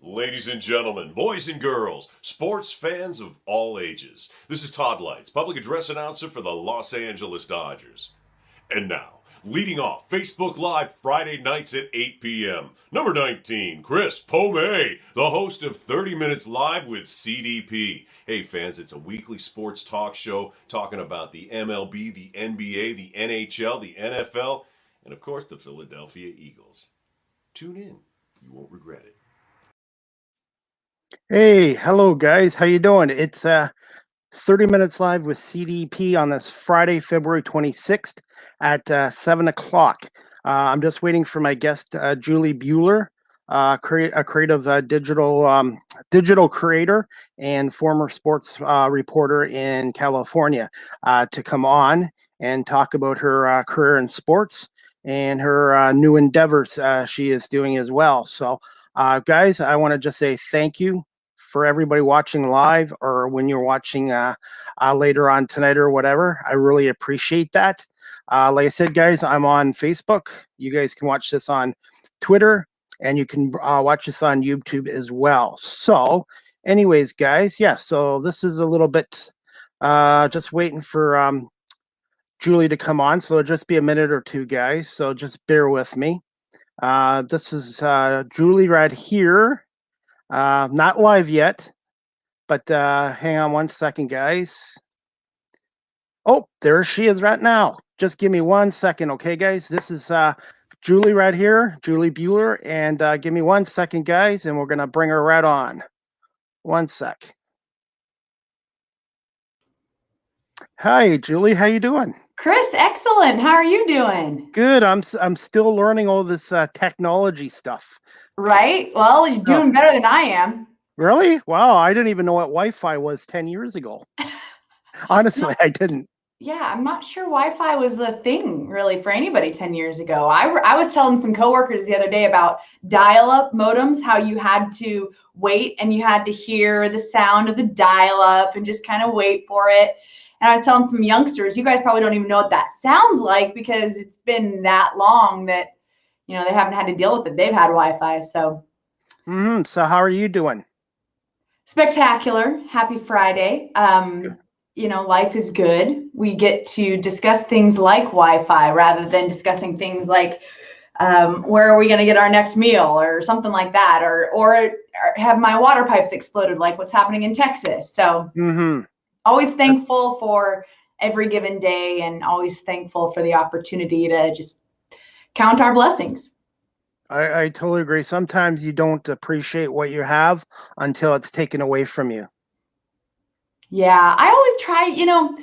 Ladies and gentlemen, boys and girls, sports fans of all ages, this is Todd Lights, public address announcer for the Los Angeles Dodgers. And now, leading off Facebook Live Friday nights at 8 p.m., number 19, Chris Pomey, the host of 30 Minutes Live with CDP. Hey fans, it's a weekly sports talk show talking about the MLB, the NBA, the NHL, the NFL, and of course the Philadelphia Eagles. Tune in. You won't regret it. Hey, hello guys. How you doing? It's 30 Minutes Live with CDP on this Friday, February 26th at 7 o'clock. I'm just waiting for my guest, Julie Buehler, a creative digital creator and former sports reporter in California, to come on and talk about her career in sports and her new endeavors she is doing as well. So, guys, I want to just say thank you for everybody watching live or when you're watching later on tonight or whatever. I really appreciate that. Like I said, guys, I'm on Facebook. You guys can watch this on Twitter, and you can watch this on YouTube as well. So anyways, guys, yeah, so this is a little bit just waiting for Julie to come on. So it'll just be a minute or two, guys. So just bear with me. This is Julie right here. Not live yet, but hang on one second, guys. Oh, there she is right now. Just give me 1 second, okay, guys? This is Julie right here, Julie Buehler, and give me 1 second, guys, and we're going to bring her right on. 1 sec. Hi, Julie. How you doing? Chris, excellent. How are you doing? Good. I'm still learning all this technology stuff. Right? Well, you're doing better than I am. Really? Wow, I didn't even know what Wi-Fi was 10 years ago. Honestly, I didn't. Yeah, I'm not sure Wi-Fi was a thing really for anybody 10 years ago. I was telling some coworkers the other day about dial-up modems, how you had to wait and you had to hear the sound of the dial-up and just kind of wait for it. And I was telling some youngsters, you guys probably don't even know what that sounds like because it's been that long that, you know, they haven't had to deal with it. They've had Wi-Fi, so. So how are you doing? Spectacular. Happy Friday. You know, life is good. We get to discuss things like Wi-Fi rather than discussing things like where are we going to get our next meal or something like that, or have my water pipes exploded like what's happening in Texas. So always thankful for every given day and always thankful for the opportunity to just count our blessings. I totally agree. Sometimes you don't appreciate what you have until it's taken away from you. Yeah, I always try, you know,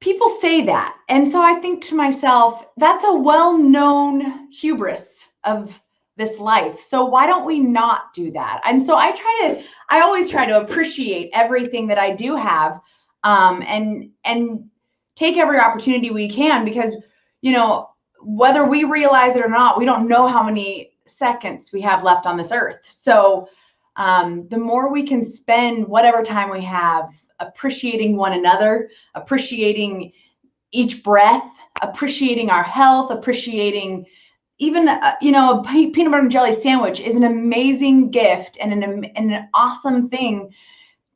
people say that. And so I think to myself, that's a well-known hubris of this life. So why don't we not do that? And so I always try to appreciate everything that I do have, and take every opportunity we can, because, you know, whether we realize it or not, we don't know how many seconds we have left on this earth. So the more we can spend whatever time we have appreciating one another, appreciating each breath, appreciating our health, appreciating even, you know, a peanut butter and jelly sandwich is an amazing gift and an awesome thing.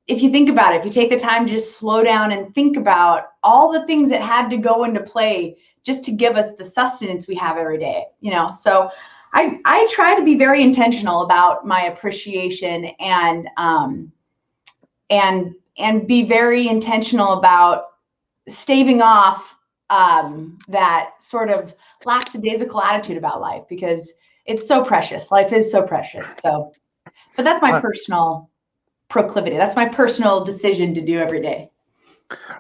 If you think about it, if you take the time to just slow down and think about all the things that had to go into play just to give us the sustenance we have every day, you know. So I try to be very intentional about my appreciation and be very intentional about staving off that sort of lackadaisical attitude about life, because it's so precious. Life is so precious. So, but that's my personal proclivity. That's my personal decision to do every day.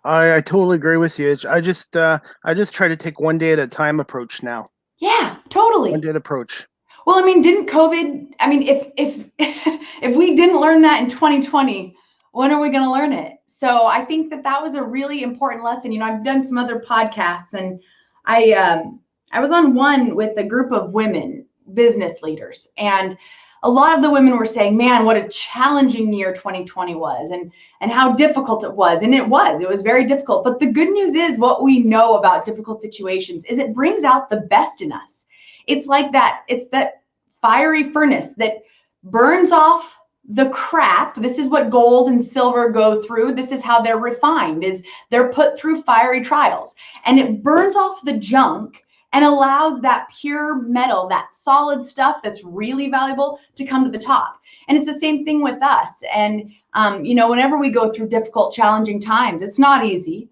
I totally agree with you. I just try to take one day at a time approach now. Yeah, totally. One day at approach. Well, I mean, didn't COVID, I mean, if we didn't learn that in 2020, when are we going to learn it? So I think that was a really important lesson. You know, I've done some other podcasts, and I was on one with a group of women, business leaders, and a lot of the women were saying, man, what a challenging year 2020 was, and how difficult it was. And it was very difficult. But the good news is, what we know about difficult situations is it brings out the best in us. It's like that. It's that fiery furnace that burns off the crap. This is what gold and silver go through. This is how they're refined, is they're put through fiery trials, and it burns off the junk and allows that pure metal, that solid stuff that's really valuable, to come to the top. And it's the same thing with us. And whenever we go through difficult, challenging times, it's not easy.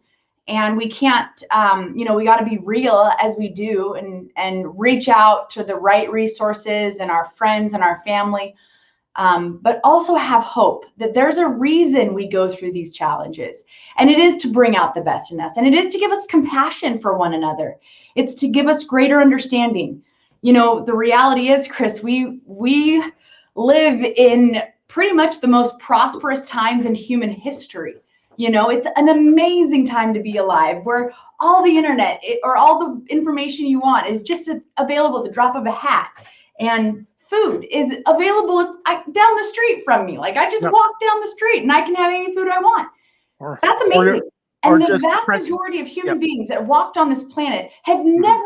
And we can't, we got to be real as we do, and reach out to the right resources and our friends and our family. But also have hope that there's a reason we go through these challenges, and it is to bring out the best in us, and it is to give us compassion for one another. It's to give us greater understanding. The reality is, Chris, we live in pretty much the most prosperous times in human history. It's an amazing time to be alive, where all the internet or all the information you want is just available at the drop of a hat, and food is available down the street from me. Like, I just walk down the street and I can have any food I want. That's amazing. And the vast majority of human beings that walked on this planet have never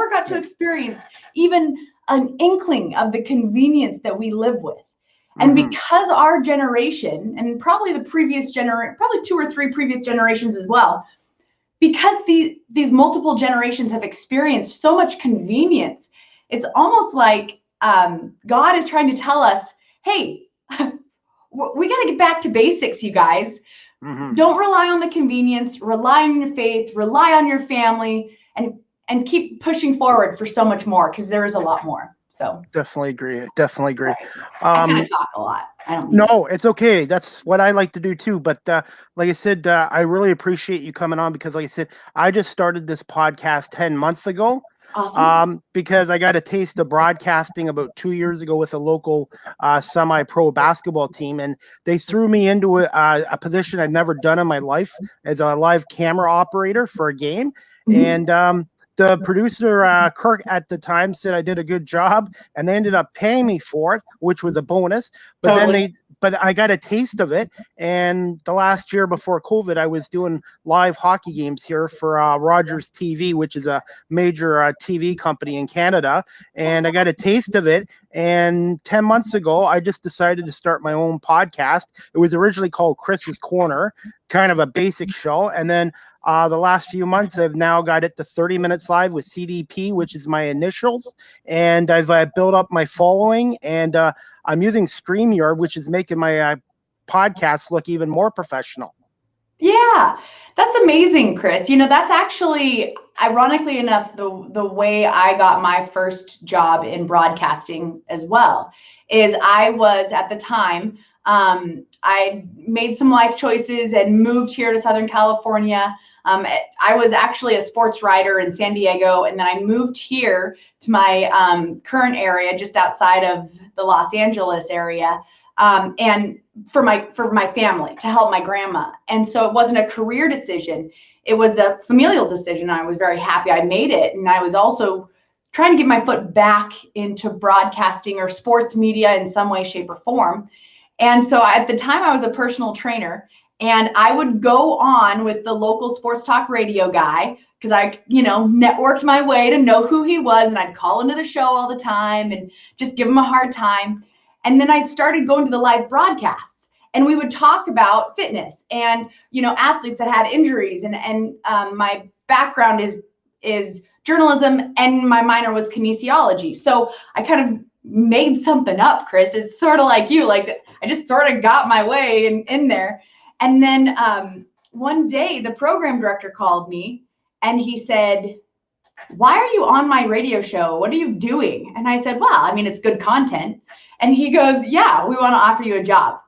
got to experience even an inkling of the convenience that we live with. And because our generation, and probably the previous generation, probably 2 or 3 previous generations as well, because these multiple generations have experienced so much convenience, it's almost like God is trying to tell us, hey, we got to get back to basics, you guys. Don't rely on the convenience, rely on your faith, rely on your family, and keep pushing forward for so much more, because there is a lot more. So definitely agree. Right. I kind of talk a lot. No, it's okay. That's what I like to do too. But like I said, I really appreciate you coming on, because like I said, I just started this podcast 10 months ago. Awesome. Because I got a taste of broadcasting about 2 years ago with a local semi-pro basketball team, and they threw me into a position I'd never done in my life as a live camera operator for a game. And the producer, Kirk, at the time said I did a good job, and they ended up paying me for it, which was a bonus. But then but I got a taste of it. And the last year before COVID, I was doing live hockey games here for Rogers TV, which is a major TV company in Canada. And I got a taste of it. And 10 months ago, I just decided to start my own podcast. It was originally called Chris's Corner, kind of a basic show. And then the last few months, I've now got it to 30 minutes live with CDP, which is my initials. And I've built up my following, and I'm using StreamYard, which is making my podcast look even more professional. Yeah, that's amazing, Chris. That's actually, ironically enough, the way I got my first job in broadcasting as well. Is I was, at the time, I made some life choices and moved here to Southern California. I was actually a sports writer in San Diego, and then I moved here to my current area, just outside of the Los Angeles area, and for my family, to help my grandma. And so it wasn't a career decision; it was a familial decision. I was very happy I made it, and I was also trying to get my foot back into broadcasting or sports media in some way, shape, or form. And so at the time, I was a personal trainer, and I would go on with the local sports talk radio guy, because I, networked my way to know who he was, and I'd call into the show all the time and just give him a hard time. And then I started going to the live broadcasts, and we would talk about fitness and, athletes that had injuries. And my background is journalism, and my minor was kinesiology. So I kind of made something up, Chris. It's sort of like you, like I just sort of got my way in there. And then one day the program director called me, and he said, "Why are you on my radio show? What are you doing?" And I said, "Well, it's good content." And he goes, "Yeah, we want to offer you a job."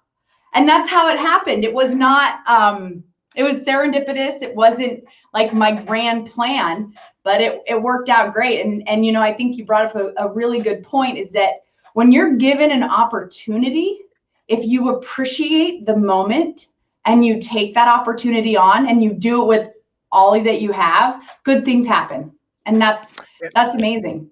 And that's how it happened. It was not, it was serendipitous. It wasn't like my grand plan, but it worked out great. And I think you brought up a really good point, is that when you're given an opportunity, if you appreciate the moment and you take that opportunity on and you do it with all that you have, good things happen. And that's amazing.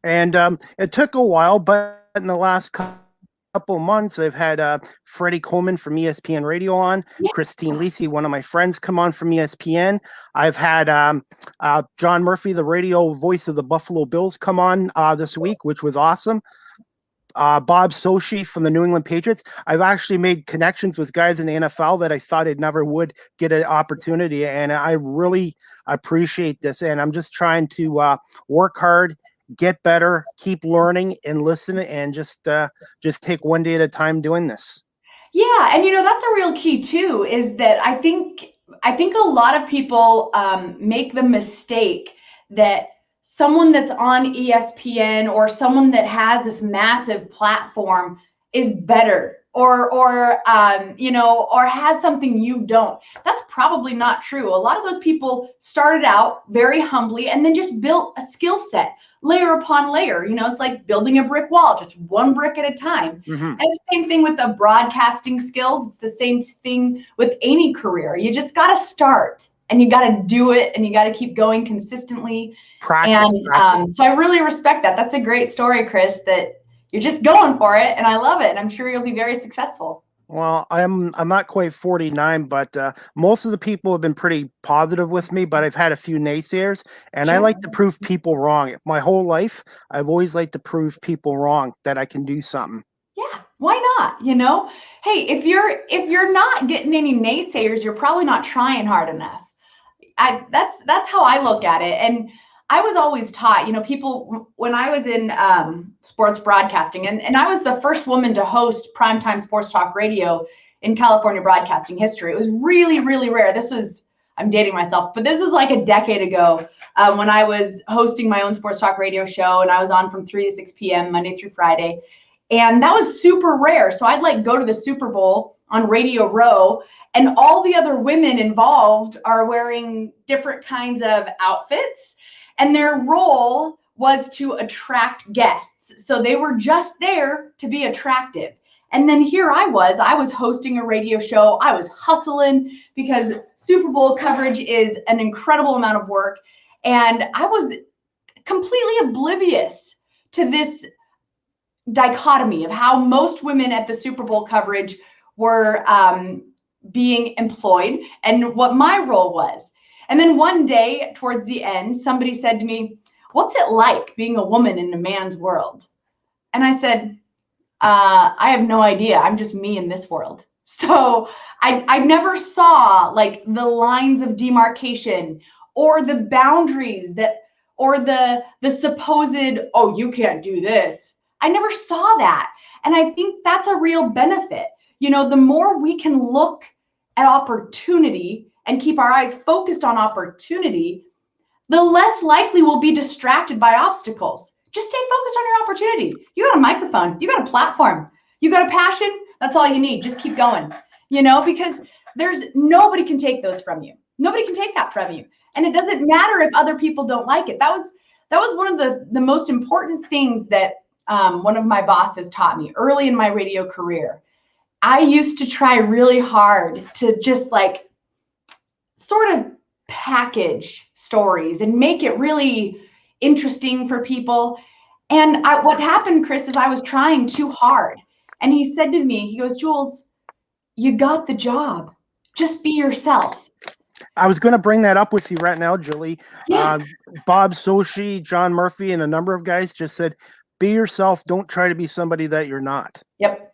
And it took a while, but in the last couple of months, I've had Freddie Coleman from ESPN Radio on, Christine Lisi, one of my friends, come on from ESPN. I've had John Murphy, the radio voice of the Buffalo Bills, come on this week, which was awesome. Bob Sochi from the New England Patriots. I've actually made connections with guys in the NFL that I thought I never would get an opportunity, and I really appreciate this. And I'm just trying to work hard, get better, keep learning, and listen, and just take one day at a time doing this. Yeah, and that's a real key too, is that I think a lot of people make the mistake that someone that's on ESPN or someone that has this massive platform is better or has something you don't. That's probably not true. A lot of those people started out very humbly and then just built a skill set layer upon layer. It's like building a brick wall, just one brick at a time. Mm-hmm. And it's the same thing with the broadcasting skills. It's the same thing with any career. You just got to start and you got to do it and you got to keep going consistently. Practice. So I really respect that. That's a great story, Chris, that you're just going for it, and I love it, and I'm sure you'll be very successful. Well, I'm not quite 49, but most of the people have been pretty positive with me, but I've had a few naysayers, and Sure. I like to prove people wrong. My whole life, I've always liked to prove people wrong, that I can do something. Yeah, why not? Hey, if you're not getting any naysayers, you're probably not trying hard enough. That's how I look at it. And I was always taught, people, when I was in sports broadcasting, and I was the first woman to host primetime sports talk radio in California broadcasting history. It was really, really rare. I'm dating myself, but this was like a decade ago when I was hosting my own sports talk radio show, and I was on from 3 to 6 p.m. Monday through Friday. And that was super rare. So I'd go to the Super Bowl on Radio Row, and all the other women involved are wearing different kinds of outfits. And their role was to attract guests. So they were just there to be attractive. And then here I was hosting a radio show. I was hustling because Super Bowl coverage is an incredible amount of work. And I was completely oblivious to this dichotomy of how most women at the Super Bowl coverage were being employed and what my role was. And then one day towards the end, somebody said to me, "What's it like being a woman in a man's world?" And I said, I have no idea. I'm just me in this world. So I never saw the lines of demarcation or the boundaries or the supposed, "Oh, you can't do this." I never saw that. And I think that's a real benefit. The more we can look at opportunity and keep our eyes focused on opportunity, the less likely we'll be distracted by obstacles. Just stay focused on your opportunity. You got a microphone, you got a platform, you got a passion. That's all you need. Just keep going, because nobody can take those from you. Nobody can take that from you. And it doesn't matter if other people don't like it. That was one of the most important things that one of my bosses taught me early in my radio career. I used to try really hard to just sort of package stories and make it really interesting for people. And what happened, Chris, is I was trying too hard. And he said to me, he goes, "Jules, you got the job. Just be yourself." I was going to bring that up with you right now, Julie. Yeah. Bob Sochi, John Murphy, and a number of guys just said, be yourself. Don't try to be somebody that you're not. Yep.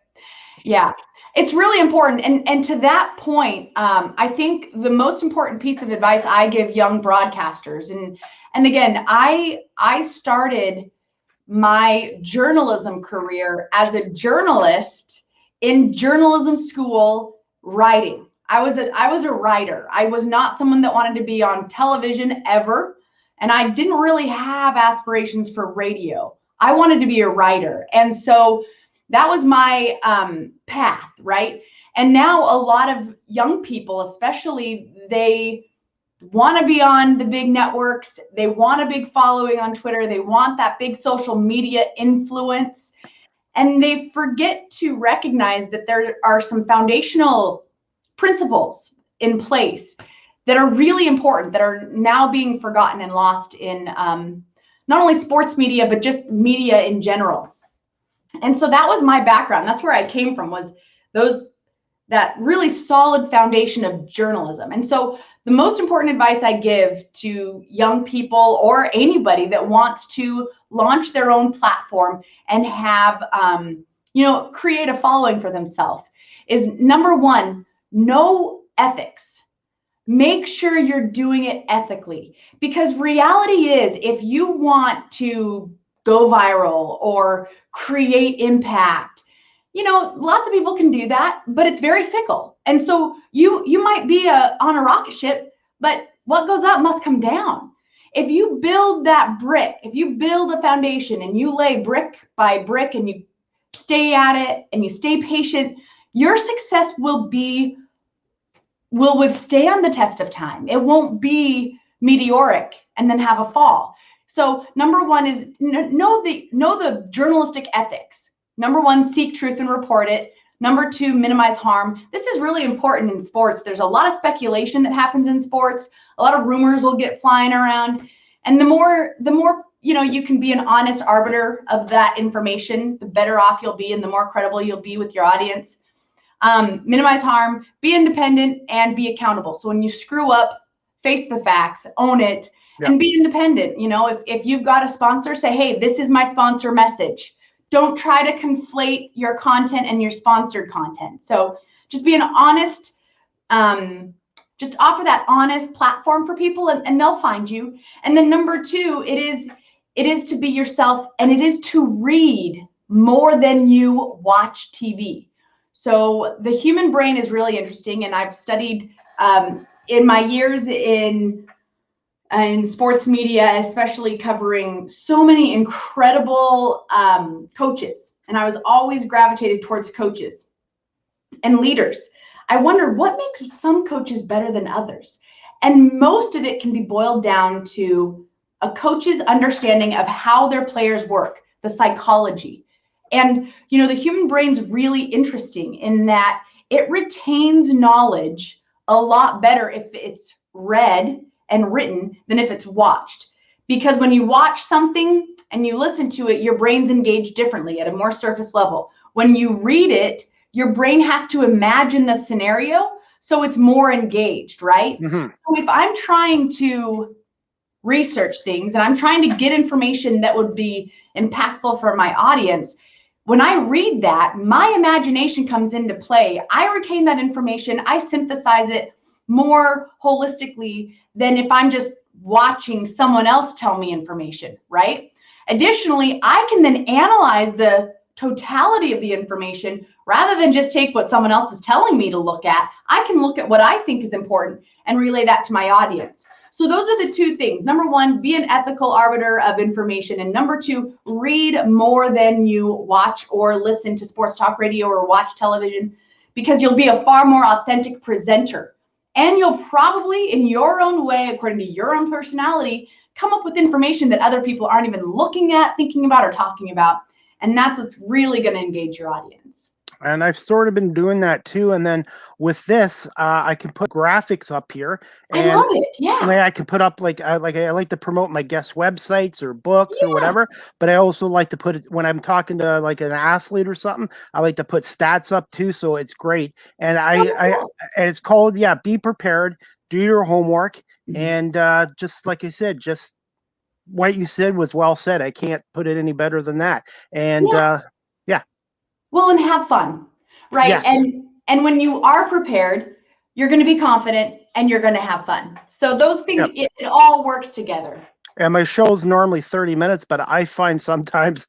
Yeah. It's really important. And to that point, I think the most important piece of advice I give young broadcasters, and again, I started my journalism career as a journalist in journalism school writing. I was a writer. I was not someone that wanted to be on television ever. And I didn't really have aspirations for radio. I wanted to be a writer. And so that was my path, right? And now a lot of young people, especially, they want to be on the big networks. They want a big following on Twitter. They want that big social media influence. And they forget to recognize that there are some foundational principles in place that are really important, that are now being forgotten and lost in not only sports media, but just media in general. And so that was my background. That's where I came from, was those that really solid foundation of journalism. And so the most important advice I give to young people or anybody that wants to launch their own platform and have, create a following for themselves is, number one, know ethics. Make sure you're doing it ethically, because reality is, if you want to go viral or create impact, lots of people can do that, but it's very fickle. And so you might be on a rocket ship, but what goes up must come down. If you build that brick, if you build a foundation and you lay brick by brick and you stay at it and you stay patient, your success will withstand the test of time. It won't be meteoric and then have a fall. So number one is know the journalistic ethics. Number one, seek truth and report it. Number two, minimize harm. This is really important in sports. There's a lot of speculation that happens in sports. A lot of rumors will get flying around. And the more you can be an honest arbiter of that information, the better off you'll be and the more credible you'll be with your audience. Minimize harm, be independent, and be accountable. So when you screw up, face the facts, own it, and be independent. If you've got a sponsor, say, hey, this is my sponsor message. Don't try to conflate your content and your sponsored content. So just be an honest, just offer that honest platform for people, and they'll find you. And then number two, it is to be yourself, and it is to read more than you watch TV. So the human brain is really interesting, and I've studied in my years in sports media, especially covering so many incredible coaches. And I was always gravitated towards coaches and leaders. I wonder what makes some coaches better than others. And most of it can be boiled down to a coach's understanding of how their players work, the psychology. And, the human brain's really interesting in that it retains knowledge a lot better if it's read and written than if it's watched. Because when you watch something and you listen to it, your brain's engaged differently at a more surface level. When you read it, your brain has to imagine the scenario, so it's more engaged, right? Mm-hmm. So if I'm trying to research things and I'm trying to get information that would be impactful for my audience, when I read that, my imagination comes into play. I retain that information. I synthesize it more holistically than if I'm just watching someone else tell me information, right? Additionally, I can then analyze the totality of the information rather than just take what someone else is telling me to look at. I can look at what I think is important and relay that to my audience. So those are the two things. Number one, be an ethical arbiter of information. And number two, read more than you watch or listen to sports talk radio or watch television, because you'll be a far more authentic presenter. And you'll probably, in your own way, according to your own personality, come up with information that other people aren't even looking at, thinking about, or talking about. And that's what's really going to engage your audience. And I've sort of been doing that too. And then with this, I can put graphics up here. And I love it. Yeah. I can put up I like to promote my guest websites or books or whatever. But I also like to put it when I'm talking to like an athlete or something. I like to put stats up too, so it's great. And and it's called Be Prepared, Do Your Homework, and just like I said, just what you said was well said. I can't put it any better than that. And Well, and have fun, right? Yes. And when you are prepared, you're going to be confident and you're going to have fun. So those things, it all works together. And my show's normally 30 minutes, but I find sometimes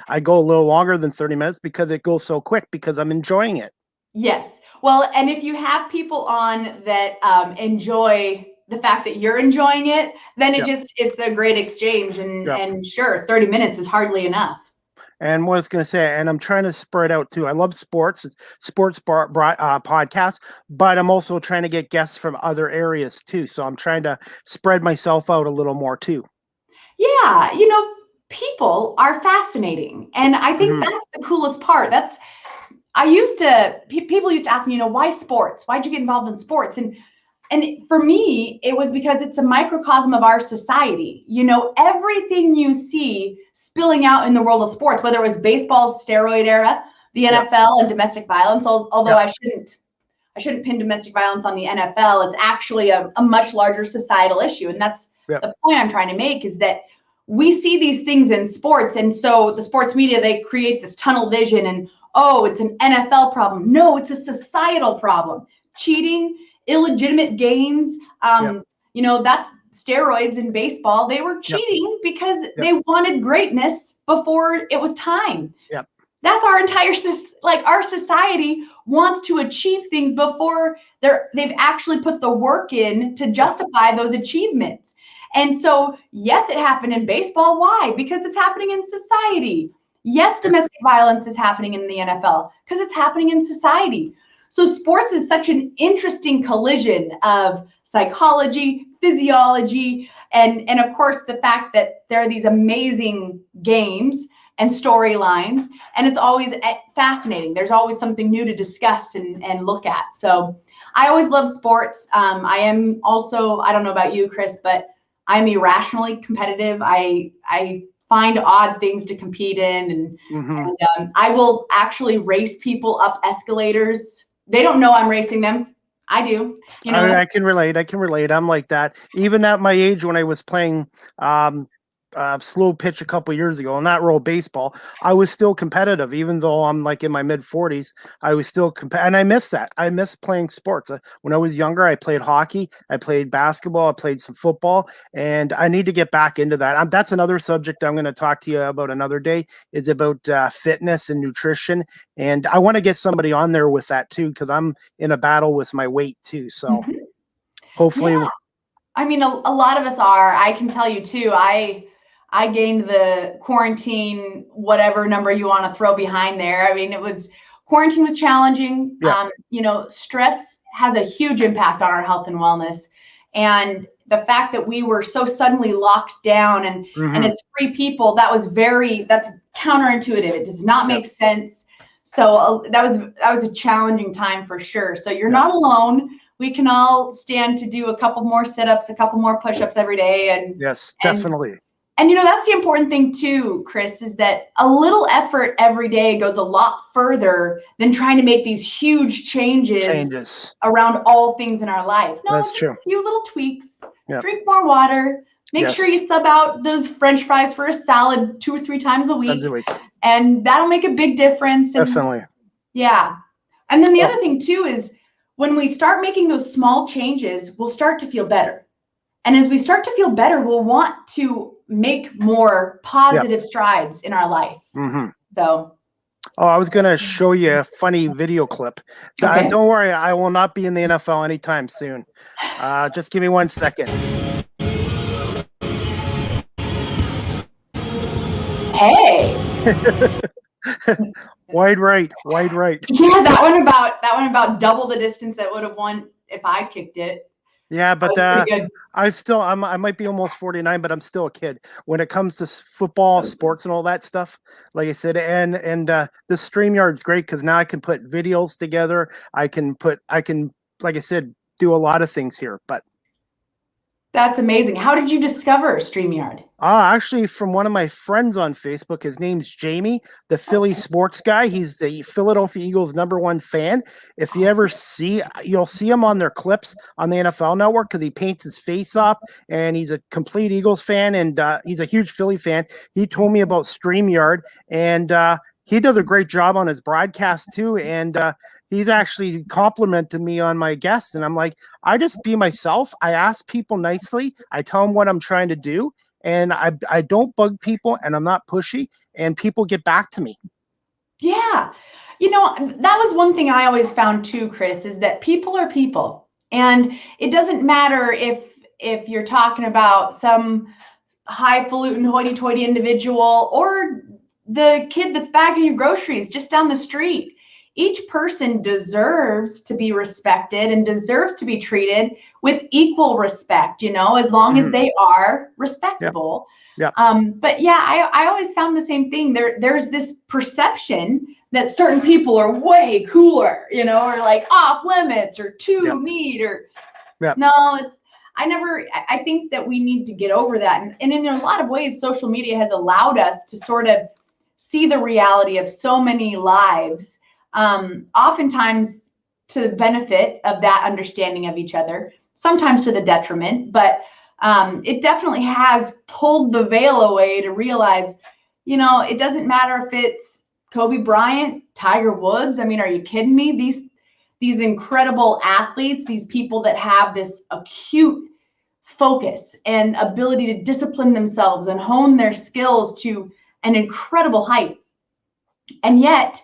I go a little longer than 30 minutes because it goes so quick because I'm enjoying it. Yes. Well, and if you have people on that enjoy the fact that you're enjoying it, then it's a great exchange. And sure, 30 minutes is hardly enough. And what I was going to say, and I'm trying to spread out too. I love sports. It's sports podcast, but I'm also trying to get guests from other areas too. So I'm trying to spread myself out a little more too. Yeah, people are fascinating, and I think that's the coolest part. People used to ask me, why sports? Why'd you get involved in sports? And for me, it was because it's a microcosm of our society. Everything you see spilling out in the world of sports, whether it was baseball's steroid era, the NFL, and domestic violence, although I shouldn't I shouldn't pin domestic violence on the NFL. It's actually a much larger societal issue. And that's the point I'm trying to make, is that we see these things in sports. And so the sports media, they create this tunnel vision and, oh, it's an NFL problem. No, it's a societal problem. Cheating, illegitimate gains, you know, that's steroids in baseball. They were cheating because they wanted greatness before it was time. That's our entire, like, our society wants to achieve things before they've actually put the work in to justify those achievements. And so, yes, it happened in baseball. Why? Because it's happening in society. Yes, domestic violence is happening in the NFL because it's happening in society. So sports is such an interesting collision of psychology, physiology, and of course, the fact that there are these amazing games and storylines, and it's always fascinating. There's always something new to discuss and look at. So I always love sports. I am also, I don't know about you, Chris, but I'm irrationally competitive. I find odd things to compete in, and I will actually race people up escalators. They don't know I'm racing them. I do. You know, I can relate. I'm like that. Even at my age, when I was playing slow pitch a couple years ago, and not real baseball, I was still competitive. Even though I'm like in my mid 40s, I was still and I miss that. I miss playing sports. When I was younger, I played hockey, I played basketball, I played some football, and I need to get back into that. That's another subject I'm going to talk to you about another day, is about fitness and nutrition. And I want to get somebody on there with that too, because I'm in a battle with my weight too. So hopefully. Yeah. I mean, a lot of us are. I can tell you too, I gained the quarantine, whatever number you want to throw behind there. I mean, quarantine was challenging. You know, stress has a huge impact on our health and wellness. And the fact that we were so suddenly locked down and as free people, that's counterintuitive. It does not make sense. So that was a challenging time for sure. So you're not alone. We can all stand to do a couple more sit-ups, a couple more push-ups every day. And yes, definitely. And you know, that's the important thing too, Chris, is that a little effort every day goes a lot further than trying to make these huge changes around all things in our life. No, that's true. A few little tweaks. Drink more water. Make sure you sub out those French fries for a salad 2 or 3 times a week. And that'll make a big difference. And definitely. Yeah. And then the other thing too is when we start making those small changes, we'll start to feel better. And as we start to feel better, we'll want to make more positive strides in our life. So. Oh, I was going to show you a funny video clip. Okay. Don't worry, I will not be in the NFL anytime soon. Just give me 1 second. Hey. Wide right. Yeah, that one about double the distance that would have won if I kicked it. Yeah, but I might be almost 49, but I'm still a kid when it comes to football, sports, and all that stuff. Like I said, and the StreamYard's great because now I can put videos together. I can, like I said, do a lot of things here. But that's amazing. How did you discover StreamYard? Actually, from one of my friends on Facebook. His name's Jamie, the Philly sports guy. He's the Philadelphia Eagles #1 fan. If you ever you'll see him on their clips on the NFL Network because he paints his face up, and he's a complete Eagles fan, and he's a huge Philly fan. He told me about StreamYard, and he does a great job on his broadcast too, and he's actually complimented me on my guests, and I'm like, I just be myself. I ask people nicely. I tell them what I'm trying to do, and I don't bug people, and I'm not pushy, and people get back to me. Yeah. You know, that was one thing I always found too, Chris, is that people are people, and it doesn't matter if you're talking about some highfalutin hoity-toity individual or the kid that's bagging your groceries just down the street. Each person deserves to be respected and deserves to be treated with equal respect, you know, as long as they are respectable. But yeah, I always found the same thing. There's this perception that certain people are way cooler, you know, or like off limits or too neat or no. I think that we need to get over that. And in a lot of ways, social media has allowed us to sort of see the reality of so many lives. Oftentimes to the benefit of that understanding of each other, sometimes to the detriment, but it definitely has pulled the veil away to realize, it doesn't matter if it's Kobe Bryant, Tiger Woods. I mean, are you kidding me? These incredible athletes, these people that have this acute focus and ability to discipline themselves and hone their skills to an incredible height. And yet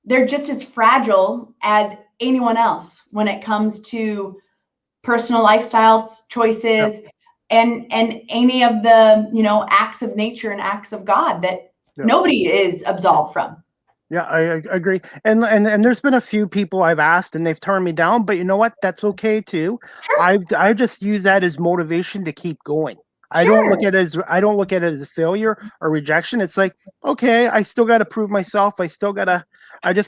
they're just as fragile as anyone else when it comes to personal lifestyle choices. Yep. and any of the, acts of nature and acts of God that nobody is absolved from. Yeah, I agree. And there's been a few people I've asked and they've turned me down, but you know what? That's okay too. Sure. I just use that as motivation to keep going. Sure. I don't look at it as a failure or rejection. It's like, okay, I still got to prove myself. I just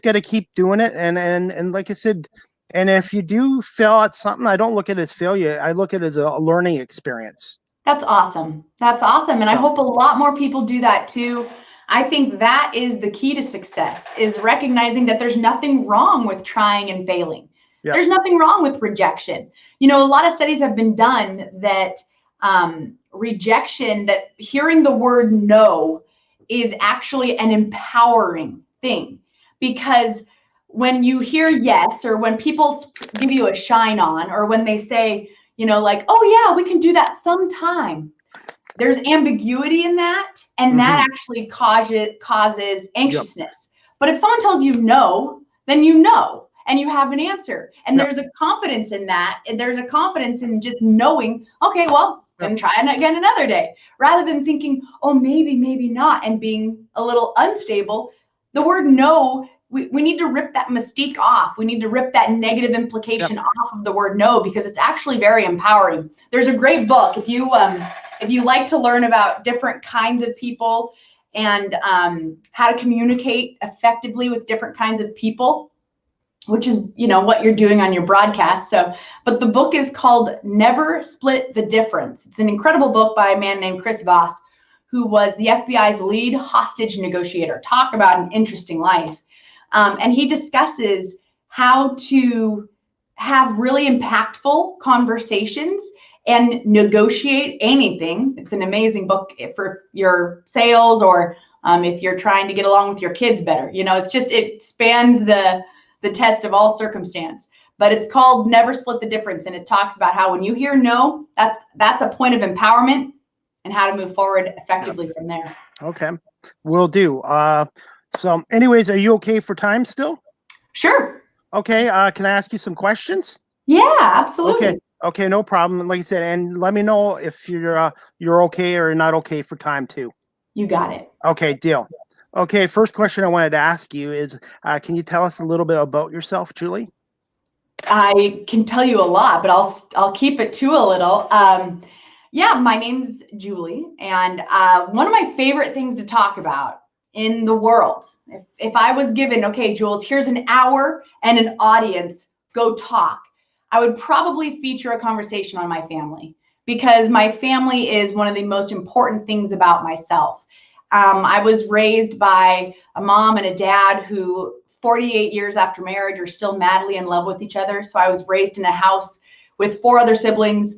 got to keep doing it. And like I said, and if you do fail at something, I don't look at it as failure. I look at it as a learning experience. That's awesome. And I hope a lot more people do that too. I think that is the key to success, is recognizing that there's nothing wrong with trying and failing. Yeah. There's nothing wrong with rejection. A lot of studies have been done that rejection, that hearing the word no is actually an empowering thing, because when you hear yes, or when people give you a shine on, or when they say, like, oh yeah, we can do that sometime, there's ambiguity in that, and that actually causes anxiousness. Yep. But if someone tells you no, then you know, and you have an answer, and there's a confidence in that, and there's a confidence in just knowing, okay, well, then try it again another day, rather than thinking, oh, maybe not, and being a little unstable. The word no, we need to rip that mystique off. We need to rip that negative implication off of the word no, because it's actually very empowering. There's a great book. If you like to learn about different kinds of people and how to communicate effectively with different kinds of people, which is, what you're doing on your broadcast. But the book is called Never Split the Difference. It's an incredible book by a man named Chris Voss, who was the FBI's lead hostage negotiator. Talk about an interesting life. And he discusses how to have really impactful conversations and negotiate anything. It's an amazing book for your sales, or if you're trying to get along with your kids better. It spans the test of all circumstance. But it's called Never Split the Difference, and it talks about how when you hear no, that's a point of empowerment, and how to move forward effectively from there. Okay, will do. So anyways, are you okay for time still? Sure. Okay, can I ask you some questions? Yeah, absolutely. Okay, no problem. Like I said, and let me know if you're okay or not okay for time too. You got it. Okay, deal. Okay, first question I wanted to ask you is, can you tell us a little bit about yourself, Julie? I can tell you a lot, but I'll keep it to a little. Yeah, my name's Julie, and one of my favorite things to talk about in the world, if I was given, okay, Jules, here's an hour and an audience, go talk, I would probably feature a conversation on my family, because my family is one of the most important things about myself. I was raised by a mom and a dad who 48 years after marriage are still madly in love with each other. So I was raised in a house with 4 other siblings,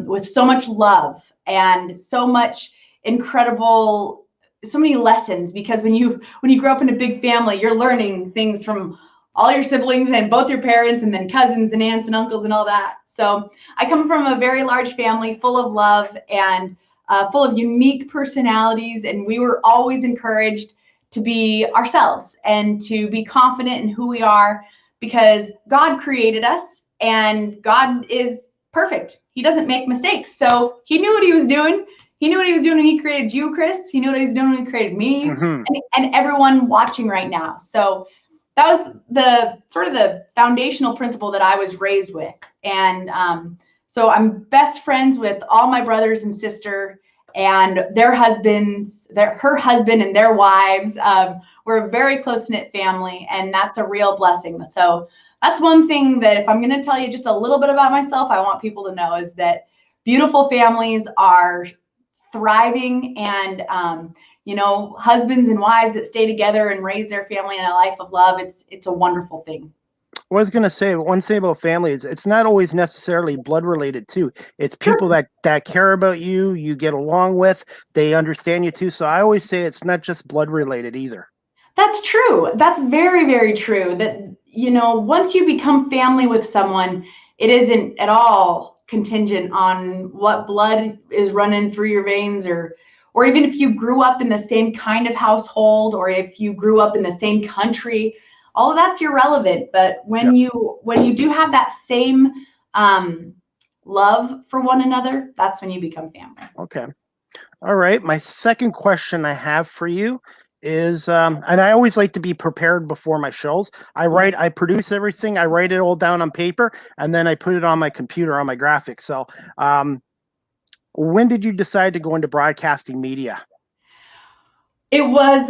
with so much love and so much incredible, so many lessons, because when you grow up in a big family, you're learning things from all your siblings and both your parents, and then cousins and aunts and uncles and all that. So I come from a very large family full of love and full of unique personalities, and we were always encouraged to be ourselves and to be confident in who we are, because God created us and God is perfect. He doesn't make mistakes. So he knew what he was doing. He knew what he was doing when he created you, Chris. He knew what he was doing when he created me, and everyone watching right now. So that was the sort of the foundational principle that I was raised with. And so I'm best friends with all my brothers and sister and their husbands, her husband and their wives. We're a very close-knit family, and that's a real blessing. So that's one thing that if I'm going to tell you just a little bit about myself, I want people to know, is that beautiful families are thriving, and husbands and wives that stay together and raise their family in a life of love, it's a wonderful thing. I was going to say one thing about family is it's not always necessarily blood related too. It's people Sure. that care about you, you get along with, they understand you too. So I always say it's not just blood related either. That's true. That's very, very true. That, once you become family with someone, it isn't at all contingent on what blood is running through your veins, or even if you grew up in the same kind of household, or if you grew up in the same country. All of that's irrelevant. But Yeah. when you do have that same love for one another, that's when you become family. Okay. All right. My second question I have for you is, and I always like to be prepared before my shows. I produce everything, I write it all down on paper, and then I put it on my computer on my graphics. So, when did you decide to go into broadcasting media? It was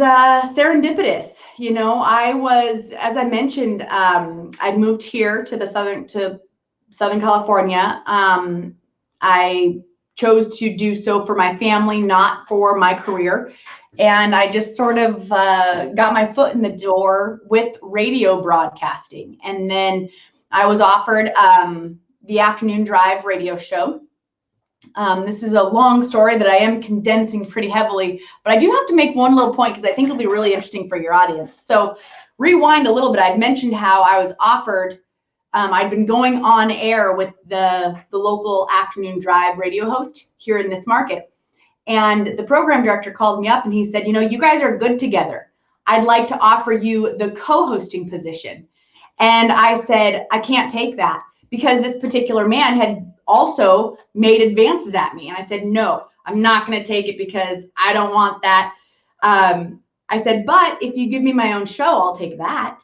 serendipitous. I was, as I mentioned, I'd moved here to Southern California. I chose to do so for my family, not for my career. And I just sort of got my foot in the door with radio broadcasting. And then I was offered the afternoon drive radio show. This is a long story that I am condensing pretty heavily, but I do have to make one little point because I think it'll be really interesting for your audience. So rewind a little bit. I'd mentioned how I was offered, I'd been going on air with the local afternoon drive radio host here in this market. And the program director called me up and he said, you guys are good together. I'd like to offer you the co-hosting position. And I said, I can't take that because this particular man had also made advances at me. And I said, no, I'm not going to take it because I don't want that. I said, but if you give me my own show, I'll take that.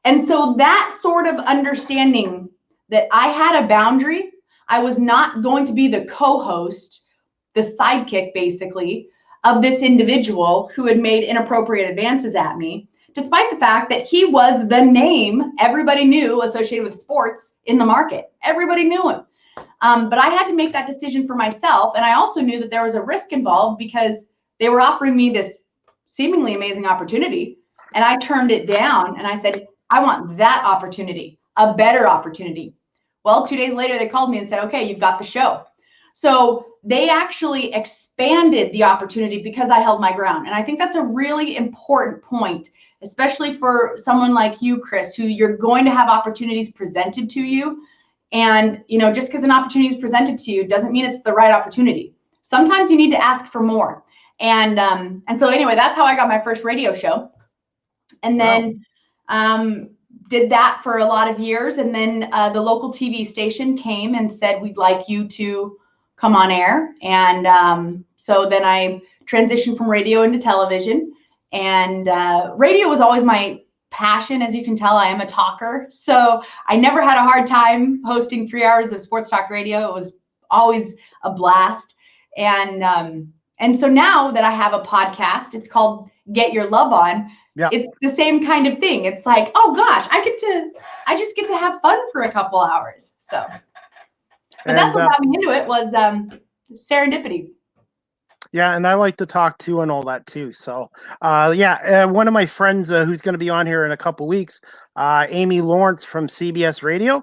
And so that sort of understanding that I had a boundary, I was not going to be the co-host, the sidekick basically, of this individual who had made inappropriate advances at me, despite the fact that he was the name everybody knew associated with sports in the market. Everybody knew him. But I had to make that decision for myself. And I also knew that there was a risk involved because they were offering me this seemingly amazing opportunity. And I turned it down and I said, I want that opportunity, a better opportunity. Well, 2 days later, they called me and said, okay, you've got the show. So they actually expanded the opportunity because I held my ground. And I think that's a really important point, especially for someone like you, Chris, who you're going to have opportunities presented to you. And, just because an opportunity is presented to you doesn't mean it's the right opportunity. Sometimes you need to ask for more. And so anyway, that's how I got my first radio show. And then did that for a lot of years. And then the local TV station came and said, we'd like you to come on air. And so then I transitioned from radio into television. And radio was always my passion. As you can tell, I am a talker. So I never had a hard time hosting 3 hours of sports talk radio. It was always a blast. And so now that I have a podcast, it's called Get Your Love On. Yep. It's the same kind of thing. It's like, oh gosh, I just get to have fun for a couple hours. So, but that's what got me into it was serendipity. Yeah, and I like to talk too and all that too. So, one of my friends who's going to be on here in a couple weeks, Amy Lawrence from CBS Radio.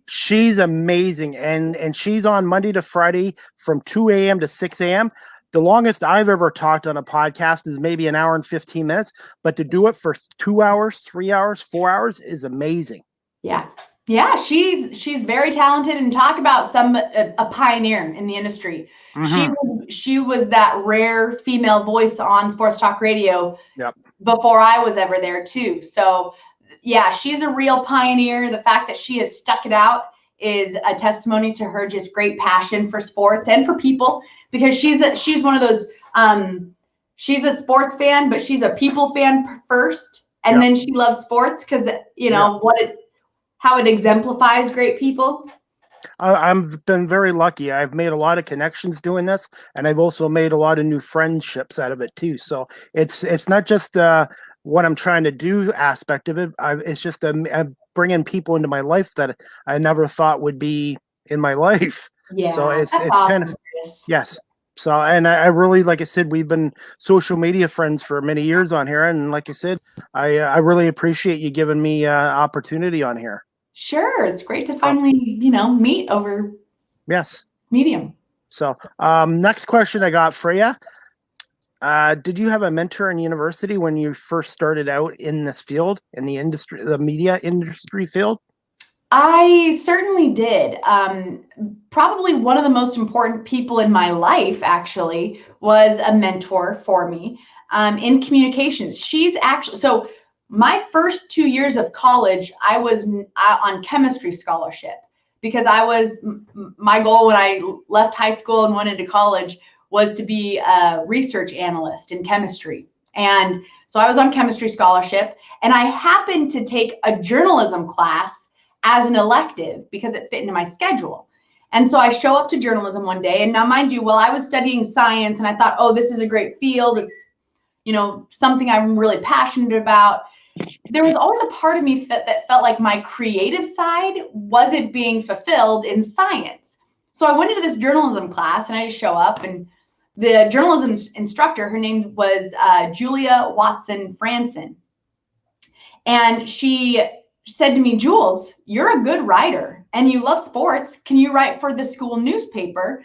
She's amazing, and she's on Monday to Friday from 2 a.m. to 6 a.m. The longest I've ever talked on a podcast is maybe an hour and 15 minutes, but to do it for 2 hours, 3 hours, 4 hours is amazing. Yeah, she's very talented, and talk about a pioneer in the industry. Mm-hmm. She was that rare female voice on sports talk radio before I was ever there too. So yeah, she's a real pioneer. The fact that she has stuck it out is a testimony to her just great passion for sports and for people, because she's one of those she's a sports fan, but she's a people fan first, and then she loves sports because how it exemplifies great people. I've been very lucky. I've made a lot of connections doing this, and I've also made a lot of new friendships out of it too. So it's not just what I'm trying to do aspect of it. It's just bringing people into my life that I never thought would be in my life. Yeah, so it's awesome, kind of Chris. Yes. So, and I really, like I said, we've been social media friends for many years on here. And like I said, I really appreciate you giving me opportunity on here. Sure, it's great to So, finally, meet over yes. medium. So, next question I got for you. Did you have a mentor in university when you first started out in this field, in the industry, the media industry field? I certainly did. Probably one of the most important people in my life, actually, was a mentor for me in communications. She's actually, so my first 2 years of college, I was on chemistry scholarship because my goal when I left high school and went into college was to be a research analyst in chemistry. And so I was on chemistry scholarship, and I happened to take a journalism class as an elective because it fit into my schedule. And so I show up to journalism one day, and now mind you, while I was studying science and I thought, oh, this is a great field, it's something I'm really passionate about, there was always a part of me that felt like my creative side wasn't being fulfilled in science. So I went into this journalism class, and I just show up, and the journalism instructor, her name was Julia Watson Franson, and she said to me, Jules, you're a good writer and you love sports. Can you write for the school newspaper?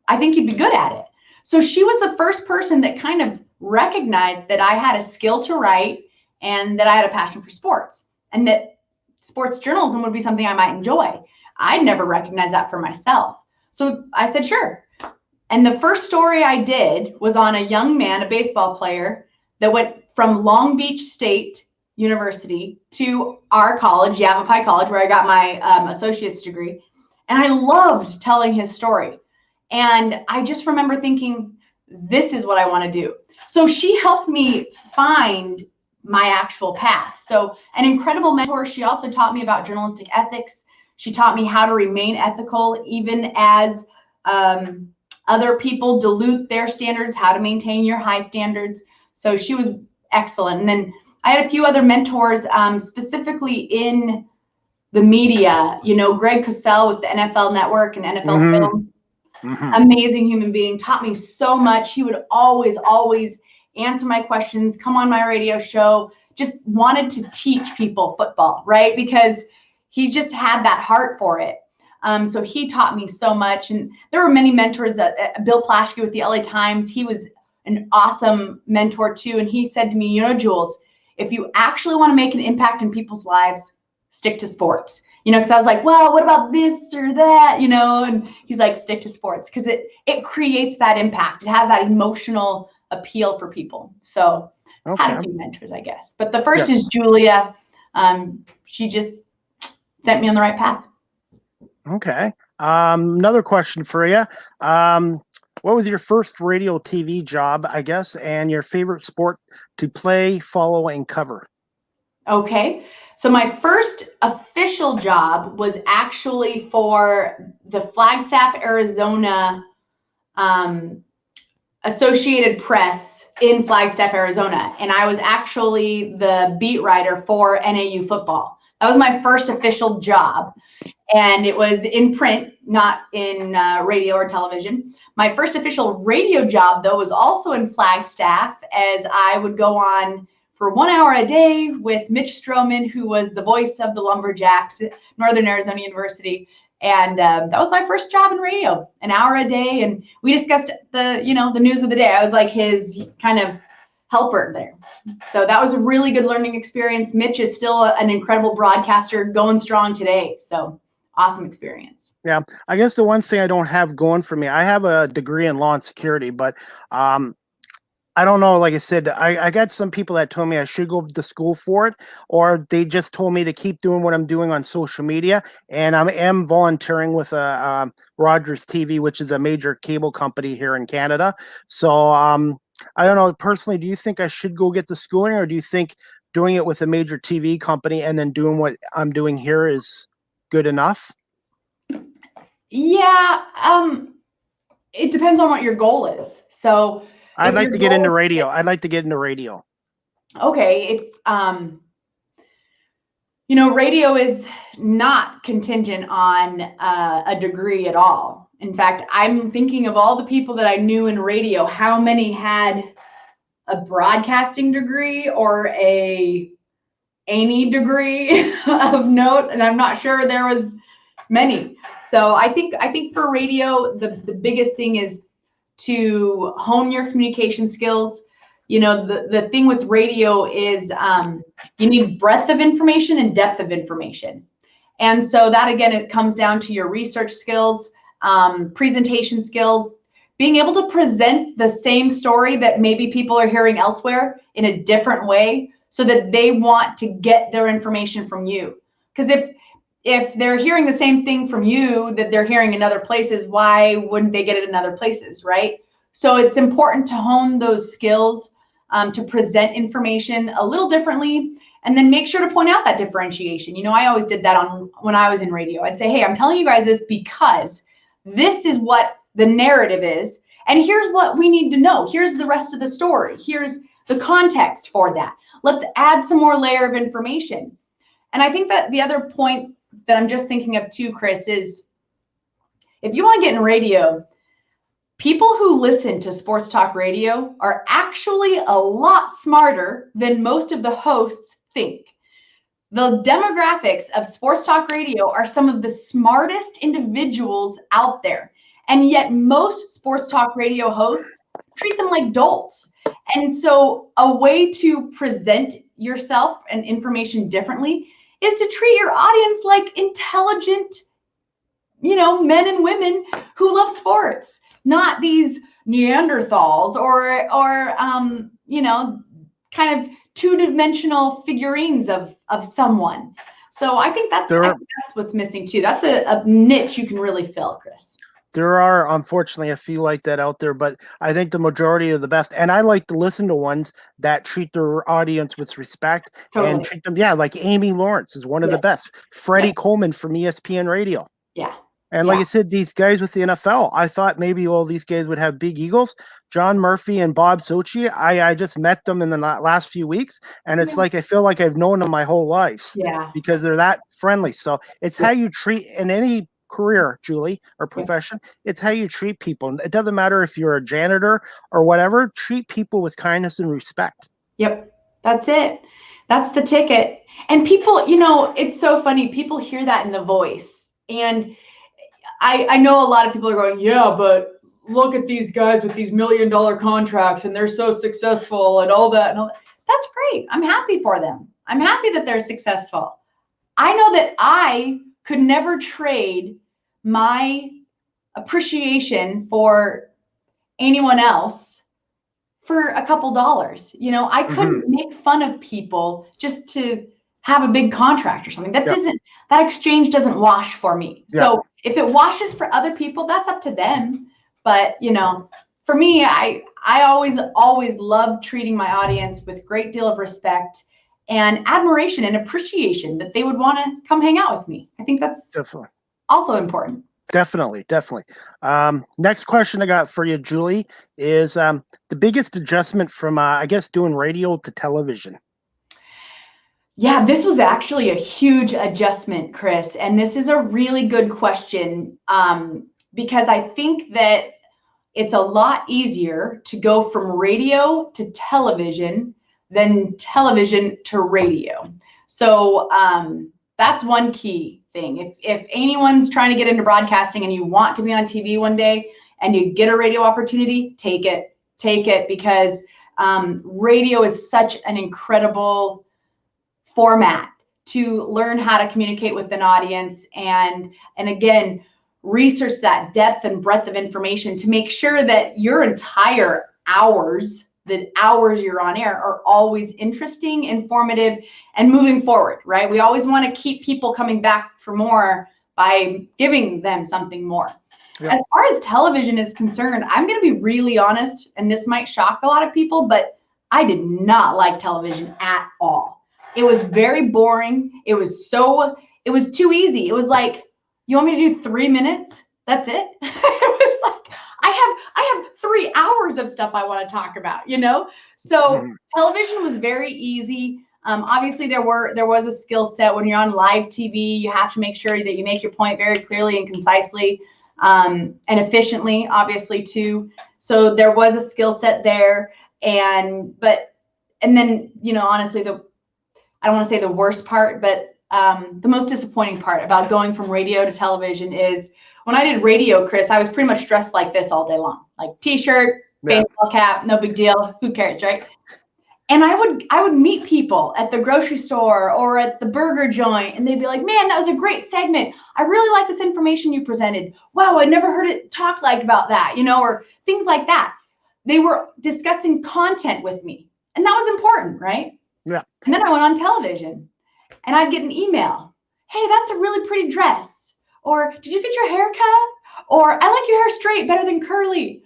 I think you'd be good at it. So she was the first person that kind of recognized that I had a skill to write and that I had a passion for sports and that sports journalism would be something I might enjoy. I'd never recognized that for myself. So I said, sure. And the first story I did was on a young man, a baseball player, that went from Long Beach State University to our college, Yavapai College, where I got my associate's degree. And I loved telling his story. And I just remember thinking, this is what I want to do. So she helped me find my actual path. So an incredible mentor. She also taught me about journalistic ethics. She taught me how to remain ethical, even as other people dilute their standards, how to maintain your high standards. So she was excellent. And then I had a few other mentors, specifically in the media. Greg Cosell with the NFL Network and NFL Films. Amazing human being, taught me so much. He would always answer my questions, come on my radio show, just wanted to teach people football, right? Because he just had that heart for it. So he taught me so much. And there were many mentors. Bill Plaschke with the LA Times, he was an awesome mentor too. And he said to me, Jules, if you actually want to make an impact in people's lives, stick to sports. Because I was like, well, what about this or that? And he's like, stick to sports because it creates that impact. It has that emotional appeal for people. So I had a few mentors, I guess. But the first is Julia. She just sent me on the right path. Okay. Another question for you. What was your first radio TV job, I guess, and your favorite sport to play, follow, and cover? Okay. So my first official job was actually for the Flagstaff, Arizona Associated Press in Flagstaff, Arizona. And I was actually the beat writer for NAU football. That was my first official job. And it was in print, not in radio or television. My first official radio job, though, was also in Flagstaff, as I would go on for 1 hour a day with Mitch Stroman, who was the voice of the Lumberjacks at Northern Arizona University. And that was my first job in radio, 1 hour a day. And we discussed the news of the day. I was like his kind of helper there. So that was a really good learning experience. Mitch is still an incredible broadcaster, going strong today. So awesome experience. Yeah, I guess the one thing I don't have going for me, I have a degree in law and security, but I don't know. Like I said, I got some people that told me I should go to school for it, or they just told me to keep doing what I'm doing on social media. And I am volunteering with Rogers TV, which is a major cable company here in Canada. So I don't know. Personally, do you think I should go get the schooling, or do you think doing it with a major TV company and then doing what I'm doing here is good enough? Yeah, it depends on what your goal is. So I'd like to get into radio. I'd like to get into radio. Okay. If radio is not contingent on a degree at all. In fact, I'm thinking of all the people that I knew in radio, how many had a broadcasting degree or any degree of note, and I'm not sure there was many. So I think for radio, the biggest thing is to hone your communication skills. You know, the thing with radio is you need breadth of information and depth of information. And so that, again, it comes down to your research skills, presentation skills, being able to present the same story that maybe people are hearing elsewhere in a different way so that they want to get their information from you. Because if they're hearing the same thing from you that they're hearing in other places, why wouldn't they get it in other places, right? So it's important to hone those skills to present information a little differently, and then make sure to point out that differentiation. You know, I always did that when I was in radio. I'd say, hey, I'm telling you guys this because this is what the narrative is, and here's what we need to know. Here's the rest of the story. Here's the context for that. Let's add some more layer of information. And I think that the other point that I'm just thinking of too, Chris, is if you want to get in radio, people who listen to sports talk radio are actually a lot smarter than most of the hosts think. The demographics of sports talk radio are some of the smartest individuals out there. And yet most sports talk radio hosts treat them like dolts. And so a way to present yourself and information differently is to treat your audience like intelligent, you know, men and women who love sports, not these Neanderthals or you know, kind of two-dimensional figurines of someone. So I think that's what's missing too. That's a niche you can really fill, Chris. There are, unfortunately, a few like that out there, but I think the majority are the best. And I like to listen to ones that treat their audience with respect and treat them, like Amy Lawrence is one of the best. Freddie Coleman from ESPN Radio. Yeah. And like I said, these guys with the NFL, I thought maybe all these guys would have big egos. John Murphy and Bob Sochi, I just met them in the last few weeks, and it's like I feel like I've known them my whole life. Yeah. Because they're that friendly. So it's how you treat in any career, Julie, or profession. It's how you treat people. It doesn't matter if you're a janitor or whatever. Treat people with kindness and respect. Yep. That's it. That's the ticket. And people, you know, it's so funny. People hear that in the voice. And I know a lot of people are going, yeah, but look at these guys with these $1 million contracts and they're so successful and all that. That's great. I'm happy for them. I'm happy that they're successful. I know that I could never trade my appreciation for anyone else for a couple dollars. You know, I couldn't make fun of people just to have a big contract or something. That that exchange doesn't wash for me. So if it washes for other people, that's up to them. But, you know, for me, I always love treating my audience with a great deal of respect and admiration and appreciation that they would want to come hang out with me. I think that's definitely also important. Definitely. Next question I got for you, Julie, is the biggest adjustment from, I guess, doing radio to television. Yeah, this was actually a huge adjustment, Chris. And this is a really good question because I think that it's a lot easier to go from radio to television than television to radio. So that's one key thing. If anyone's trying to get into broadcasting and you want to be on TV one day and you get a radio opportunity, take it because radio is such an incredible format to learn how to communicate with an audience and again, research that depth and breadth of information to make sure that your entire hours, the hours you're on air, are always interesting, informative, and moving forward, right? We always want to keep people coming back for more by giving them something more. Yeah. As far as television is concerned, I'm going to be really honest, and this might shock a lot of people, but I did not like television at all. It was very boring. It was too easy. It was like, you want me to do 3 minutes? That's it. It was like, I have 3 hours of stuff I want to talk about, you know? So television was very easy. Obviously there was a skill set when you're on live TV. You have to make sure that you make your point very clearly and concisely. and efficiently, obviously too. So there was a skill set there, and then, you know, honestly, I don't want to say the worst part, but the most disappointing part about going from radio to television is when I did radio, Chris, I was pretty much dressed like this all day long, like t-shirt, baseball cap, no big deal, who cares, right? And I would meet people at the grocery store or at the burger joint, and they'd be like, man, that was a great segment. I really like this information you presented. Wow, I never heard it talked like about that, you know, or things like that. They were discussing content with me, and that was important, right? Yeah. And then I went on television, and I'd get an email. Hey, that's a really pretty dress. Or did you get your hair cut? Or I like your hair straight better than curly.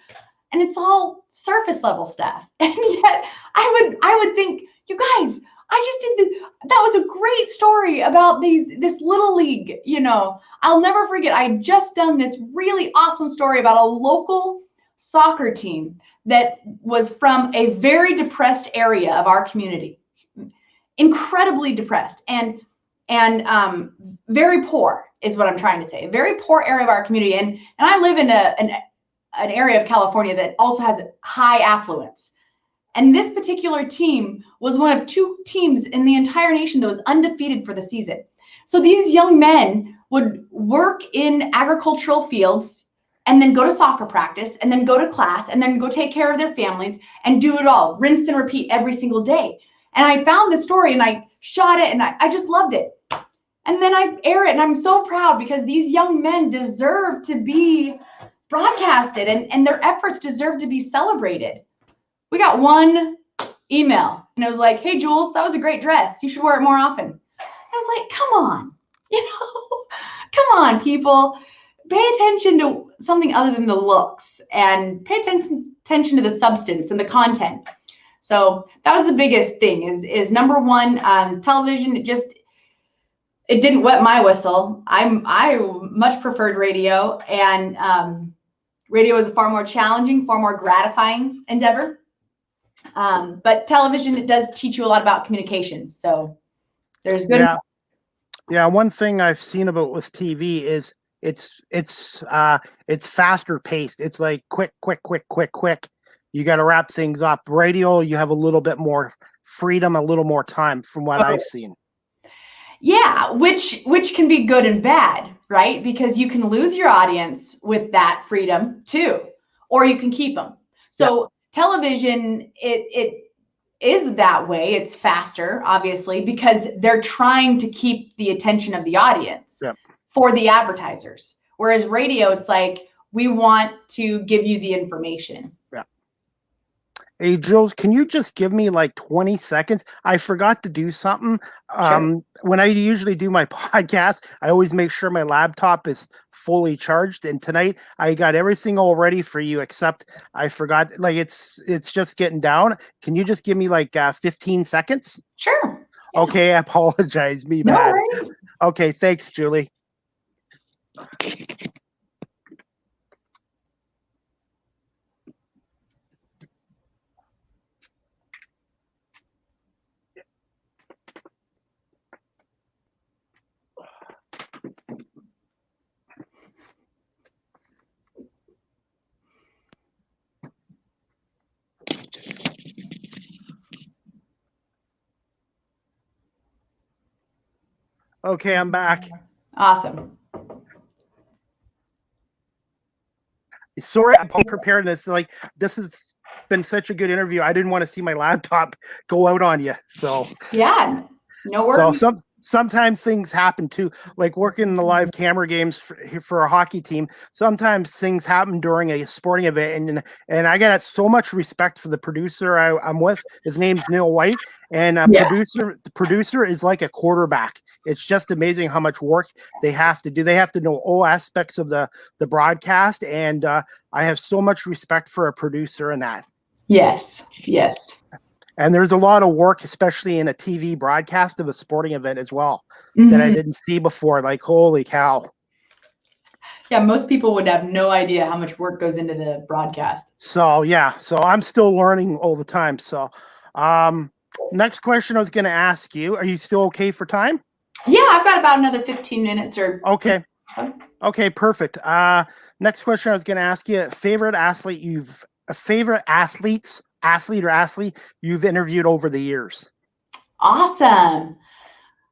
And it's all surface level stuff. And yet I would think, you guys, I just did this. That was a great story about this little league, you know. I'll never forget. I had just done this really awesome story about a local soccer team that was from a very depressed area of our community. Incredibly depressed and very poor is what I'm trying to say. A very poor area of our community. And I live in an area of California that also has high affluence. And this particular team was one of 2 teams in the entire nation that was undefeated for the season. So these young men would work in agricultural fields and then go to soccer practice and then go to class and then go take care of their families and do it all, rinse and repeat every single day. And I found this story and I shot it and I just loved it. And then I air it and I'm so proud because these young men deserve to be broadcasted and their efforts deserve to be celebrated. We got one email and it was like, hey, Jules, that was a great dress. You should wear it more often. I was like, come on, you know, come on, people. Pay attention to something other than the looks and pay attention to the substance and the content. So that was the biggest thing is number one, television, it didn't wet my whistle. I much preferred radio, and radio is a far more challenging, far more gratifying endeavor. But television, it does teach you a lot about communication. So there's good. Yeah. One thing I've seen about with TV is it's faster paced. It's like quick. You got to wrap things up. Radio, you have a little bit more freedom, a little more time from what I've seen. Yeah, which can be good and bad, right? Because you can lose your audience with that freedom too, or you can keep them. So television, it is that way. It's faster, obviously, because they're trying to keep the attention of the audience for the advertisers. Whereas radio, it's like, we want to give you the information. Yeah. Hey, Jules, can you just give me like 20 seconds? I forgot to do something. Sure. When I usually do my podcast, I always make sure my laptop is fully charged. And tonight I got everything all ready for you, except I forgot, like it's just getting down. Can you just give me like 15 seconds? Sure. Yeah. Okay, I apologize. Me No bad. worries. Okay, thanks, Julie. Okay, I'm back. Awesome. Sorry, I'm prepared. This has been such a good interview. I didn't want to see my laptop go out on you. So yeah, no worries. So sometimes things happen too, like working in the live camera games for a hockey team. Sometimes things happen during a sporting event, and I got so much respect for the producer I'm with. His name's Neil White, and the producer is like a quarterback. It's just amazing how much work they have to do. They have to know all aspects of the broadcast, and I have so much respect for a producer in that. Yes. And there's a lot of work, especially in a TV broadcast of a sporting event as well, that I didn't see before. Like, holy cow. Yeah, most people would have no idea how much work goes into the broadcast. So, yeah. So I'm still learning all the time. So next question I was going to ask you, are you still okay for time? Yeah, I've got about another 15 minutes or Okay. So. Okay, perfect. Next question I was going to ask you: favorite athlete you've interviewed over the years? Awesome.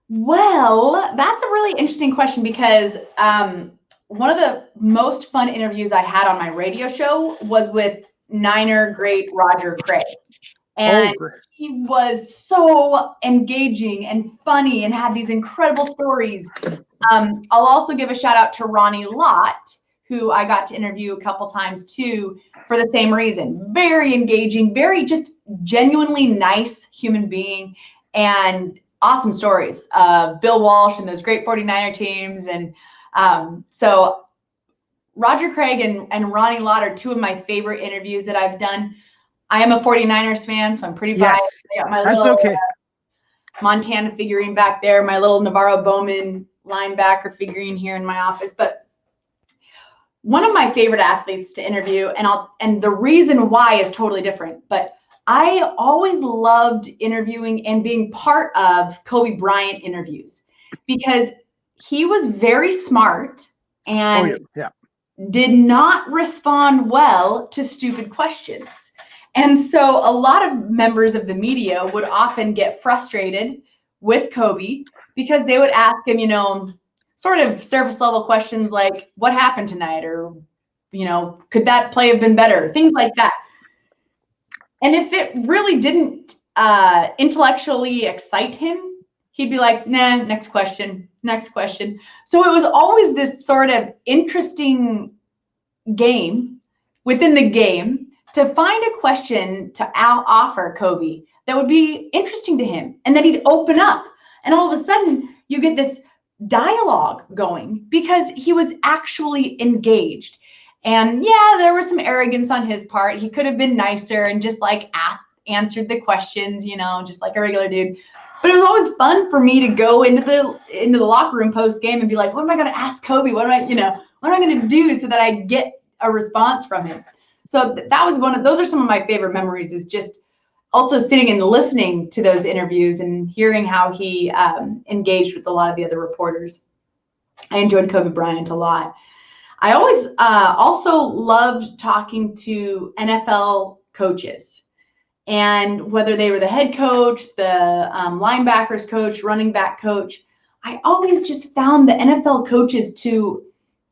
Well, that's a really interesting question because one of the most fun interviews I had on my radio show was with Niner great Roger Craig. And he was so engaging and funny and had these incredible stories. I'll also give a shout out to Ronnie Lott, who I got to interview a couple times too, for the same reason. Very engaging, very just genuinely nice human being, and awesome stories of Bill Walsh and those great 49er teams. And so Roger Craig and Ronnie Lott are two of my favorite interviews that I've done. I am a 49ers fan, so I'm pretty biased. I got my little Montana figurine back there, my little Navarro Bowman linebacker figurine here in my office. But one of my favorite athletes to interview, and the reason why is totally different, but I always loved interviewing and being part of Kobe Bryant interviews because he was very smart and did not respond well to stupid questions. And so a lot of members of the media would often get frustrated with Kobe because they would ask him, you know, sort of surface level questions like, what happened tonight? Or, you know, could that play have been better? Things like that. And if it really didn't intellectually excite him, he'd be like, nah, next question, next question. So it was always this sort of interesting game within the game to find a question to offer Kobe that would be interesting to him. And then he'd open up. And all of a sudden, you get this dialogue going because he was actually engaged. And yeah, there was some arrogance on his part. He could have been nicer and just like answered the questions, you know, just like a regular dude. But it was always fun for me to go into the locker room post game and be like, what am I going to ask Kobe? What am I going to do so that I get a response from him? So that was those are some of my favorite memories, is just also sitting and listening to those interviews and hearing how he engaged with a lot of the other reporters. I enjoyed Kobe Bryant a lot. I always also loved talking to NFL coaches, and whether they were the head coach, the linebackers coach, running back coach, I always just found the NFL coaches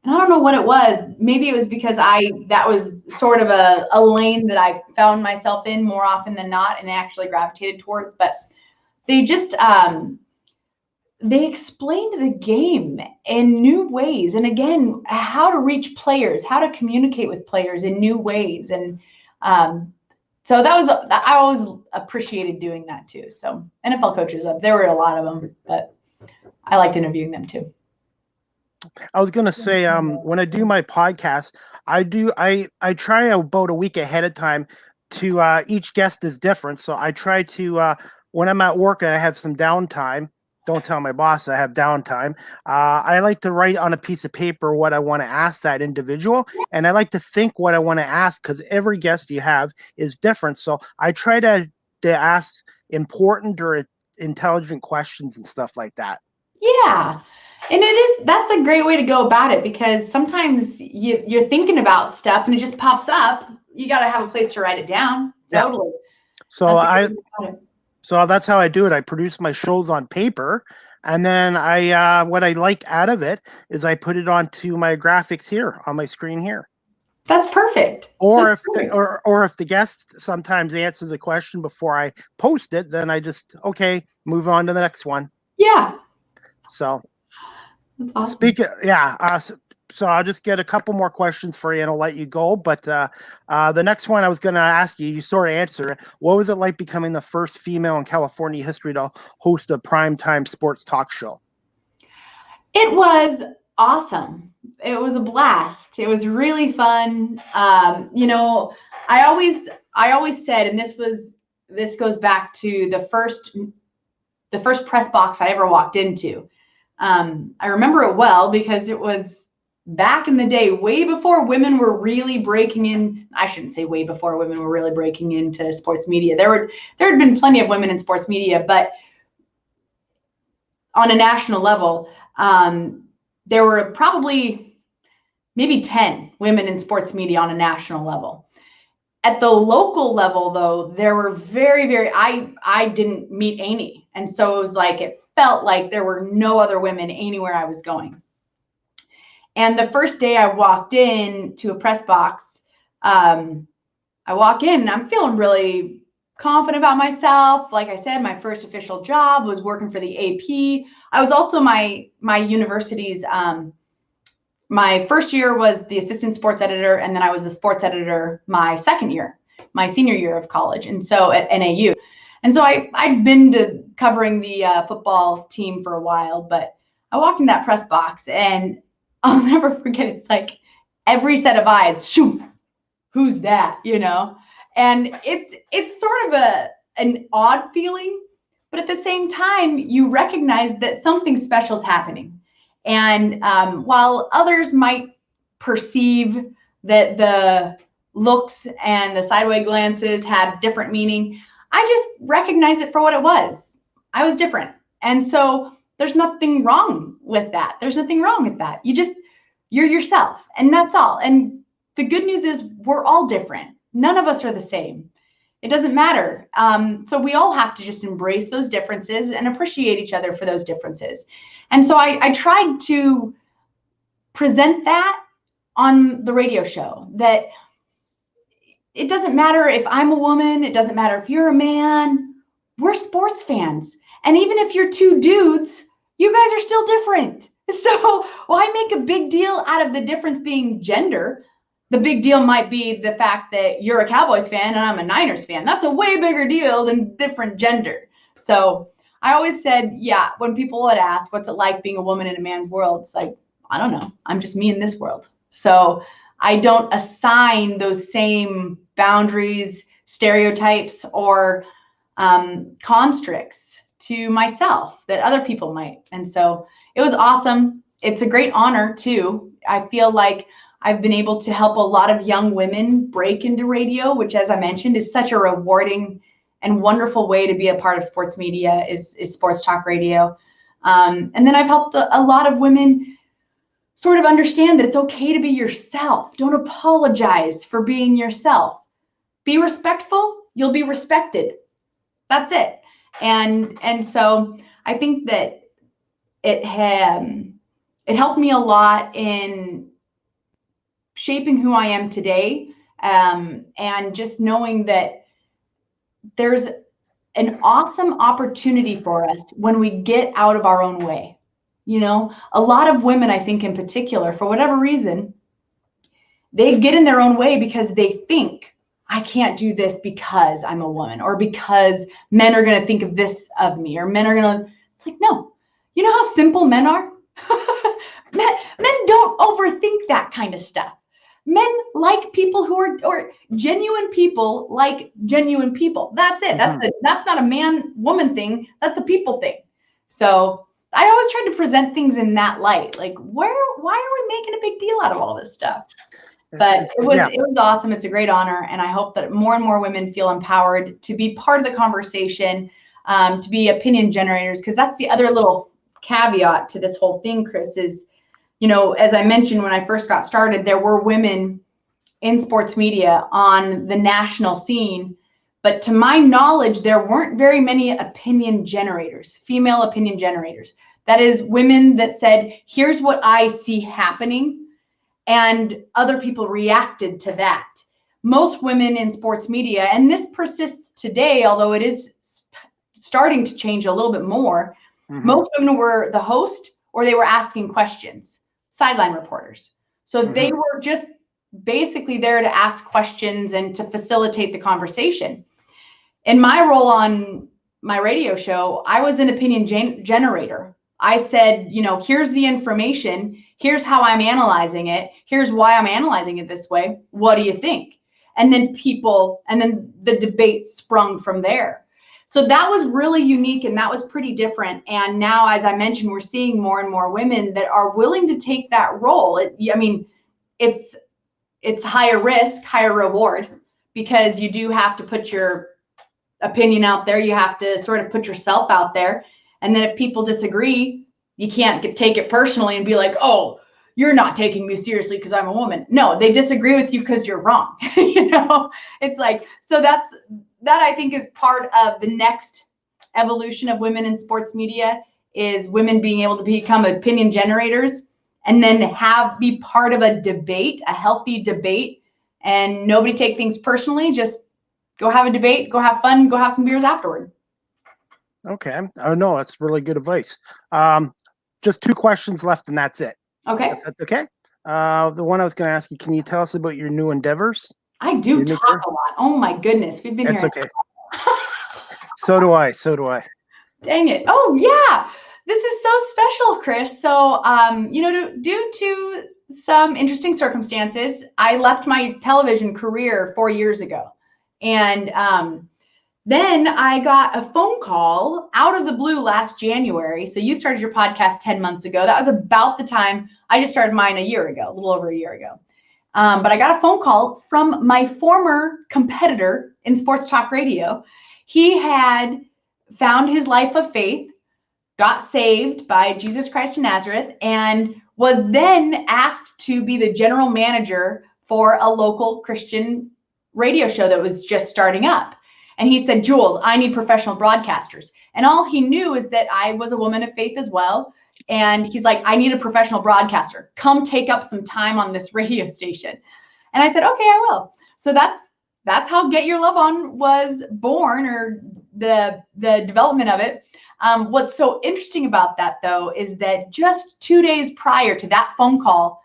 and I don't know what it was. Maybe it was because that was sort of a lane that I found myself in more often than not and actually gravitated towards. But they just, they explained the game in new ways. And again, how to reach players, how to communicate with players in new ways. And so I always appreciated doing that too. So NFL coaches, there were a lot of them, but I liked interviewing them too. I was going to say, when I do my podcast, I try about a week ahead of time to, each guest is different. So I try to, when I'm at work and I have some downtime, don't tell my boss I have downtime. I like to write on a piece of paper what I want to ask that individual. And I like to think what I want to ask because every guest you have is different. So I try to ask important or intelligent questions and stuff like that. Yeah. And that's a great way to go about it, because sometimes you're thinking about stuff and it just pops up. You got to have a place to write it down. Totally. Yeah. So that's how I do it. I produce my shows on paper, and then what I like out of it is I put it onto my graphics here on my screen here. That's perfect. Or if the guest sometimes answers a question before I post it, then I just move on to the next one. Yeah. So. Awesome. So I'll just get a couple more questions for you and I'll let you go. But the next one I was going to ask you, you sort of answered it. What was it like becoming the first female in California history to host a primetime sports talk show? It was awesome. It was a blast. It was really fun. You know, I always said, and this goes back to the first press box I ever walked into. I remember it well because it was back in the day, way before women were really breaking in. I shouldn't say way before women were really breaking into sports media. There had been plenty of women in sports media, but on a national level, there were probably maybe 10 women in sports media on a national level. At the local level, though, there were I didn't meet any. And so it was like, it felt like there were no other women anywhere I was going. And the first day I walked in to a press box, I walk in and I'm feeling really confident about myself. Like I said, my first official job was working for the AP. I was also my university's, my first year was the assistant sports editor, and then I was the sports editor my second year, my senior year of college, and so at NAU. And so I'd been to covering the football team for a while, but I walked in that press box and I'll never forget, it's like every set of eyes, shoot, who's that, you know? And it's sort of an odd feeling, but at the same time, you recognize that something special is happening. And while others might perceive that the looks and the sideways glances had different meaning, I just recognized it for what it was. I was different. And so there's nothing wrong with that. There's nothing wrong with that. You're yourself, and that's all. And the good news is we're all different. None of us are the same. It doesn't matter. So we all have to just embrace those differences and appreciate each other for those differences. And so I tried to present that on the radio show, that it doesn't matter if I'm a woman, it doesn't matter if you're a man, we're sports fans. And even if you're two dudes, you guys are still different. So why make a big deal out of the difference being gender? The big deal might be the fact that you're a Cowboys fan and I'm a Niners fan. That's a way bigger deal than different gender. So I always said, yeah, when people would ask, what's it like being a woman in a man's world? It's like, I don't know. I'm just me in this world. So I don't assign those same boundaries, stereotypes, or constricts to myself that other people might. And so it was awesome. It's a great honor too. I feel like I've been able to help a lot of young women break into radio, which, as I mentioned, is such a rewarding and wonderful way to be a part of sports media, is sports talk radio. And then I've helped a lot of women sort of understand that it's okay to be yourself. Don't apologize for being yourself. Be respectful, you'll be respected. That's it. And so I think that it helped me a lot in shaping who I am today, and just knowing that there's an awesome opportunity for us when we get out of our own way. You know, a lot of women, I think in particular, for whatever reason, they get in their own way because they think, I can't do this because I'm a woman, or because men are going to think of this of me, or men are going to, it's like, no, you know how simple men are? men don't overthink that kind of stuff. Men like people who are, or genuine people like genuine people. That's it. That's not a man-woman thing. That's a people thing. So I always tried to present things in that light. Like, why are we making a big deal out of all this stuff? But it was awesome. It's a great honor. And I hope that more and more women feel empowered to be part of the conversation, to be opinion generators. Because that's the other little caveat to this whole thing, Chris, is, you know, as I mentioned, when I first got started, there were women in sports media on the national scene. But to my knowledge, there weren't very many opinion generators, female opinion generators. That is, women that said, here's what I see happening, and other people reacted to that. Most women in sports media, and this persists today, although it is starting to change a little bit more, most women were the host, or they were asking questions, sideline reporters. So they were just basically there to ask questions and to facilitate the conversation. In my role on my radio show, I was an opinion generator. I said, you know, here's the information. Here's how I'm analyzing it. Here's why I'm analyzing it this way. What do you think? And then the debate sprung from there. So that was really unique, and that was pretty different. And now, as I mentioned, we're seeing more and more women that are willing to take that role. It's higher risk, higher reward, because you do have to put your opinion out there. You have to sort of put yourself out there. And then if people disagree, you can't take it personally and be like, oh, you're not taking me seriously because I'm a woman. No, they disagree with you because you're wrong. It's like, so that I think is part of the next evolution of women in sports media, is women being able to become opinion generators and then be part of a debate, a healthy debate, and nobody take things personally. Just go have a debate, go have fun, go have some beers afterward. Okay. Oh no, that's really good advice. Just 2 questions left, and that's it. Okay. If that's okay. The one I was going to ask you, can you tell us about your new endeavors? I do talk a lot. Oh my goodness, we've been here. It's okay. So do I. Dang it. Oh yeah, this is so special, Chris. So, due to some interesting circumstances, I left my television career 4 years ago, and then I got a phone call out of the blue last January. So you started your podcast 10 months ago. That was about the time I just started mine a year ago, a little over a year ago. But I got a phone call from my former competitor in sports talk radio. He had found his life of faith, got saved by Jesus Christ of Nazareth, and was then asked to be the general manager for a local Christian radio show that was just starting up. And he said, Jules, I need professional broadcasters. And all he knew is that I was a woman of faith as well. And he's like, I need a professional broadcaster. Come take up some time on this radio station. And I said, okay, I will. So that's how Get Your Love On was born, or the development of it. What's so interesting about that, though, is that just 2 days prior to that phone call,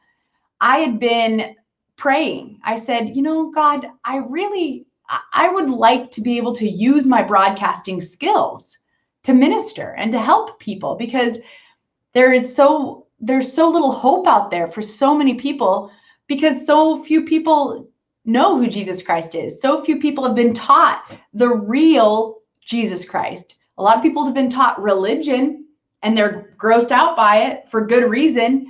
I had been praying. I said, God, I would like to be able to use my broadcasting skills to minister and to help people, because there's so little hope out there for so many people, because so few people know who Jesus Christ is. So few people have been taught the real Jesus Christ. A lot of people have been taught religion, and they're grossed out by it for good reason.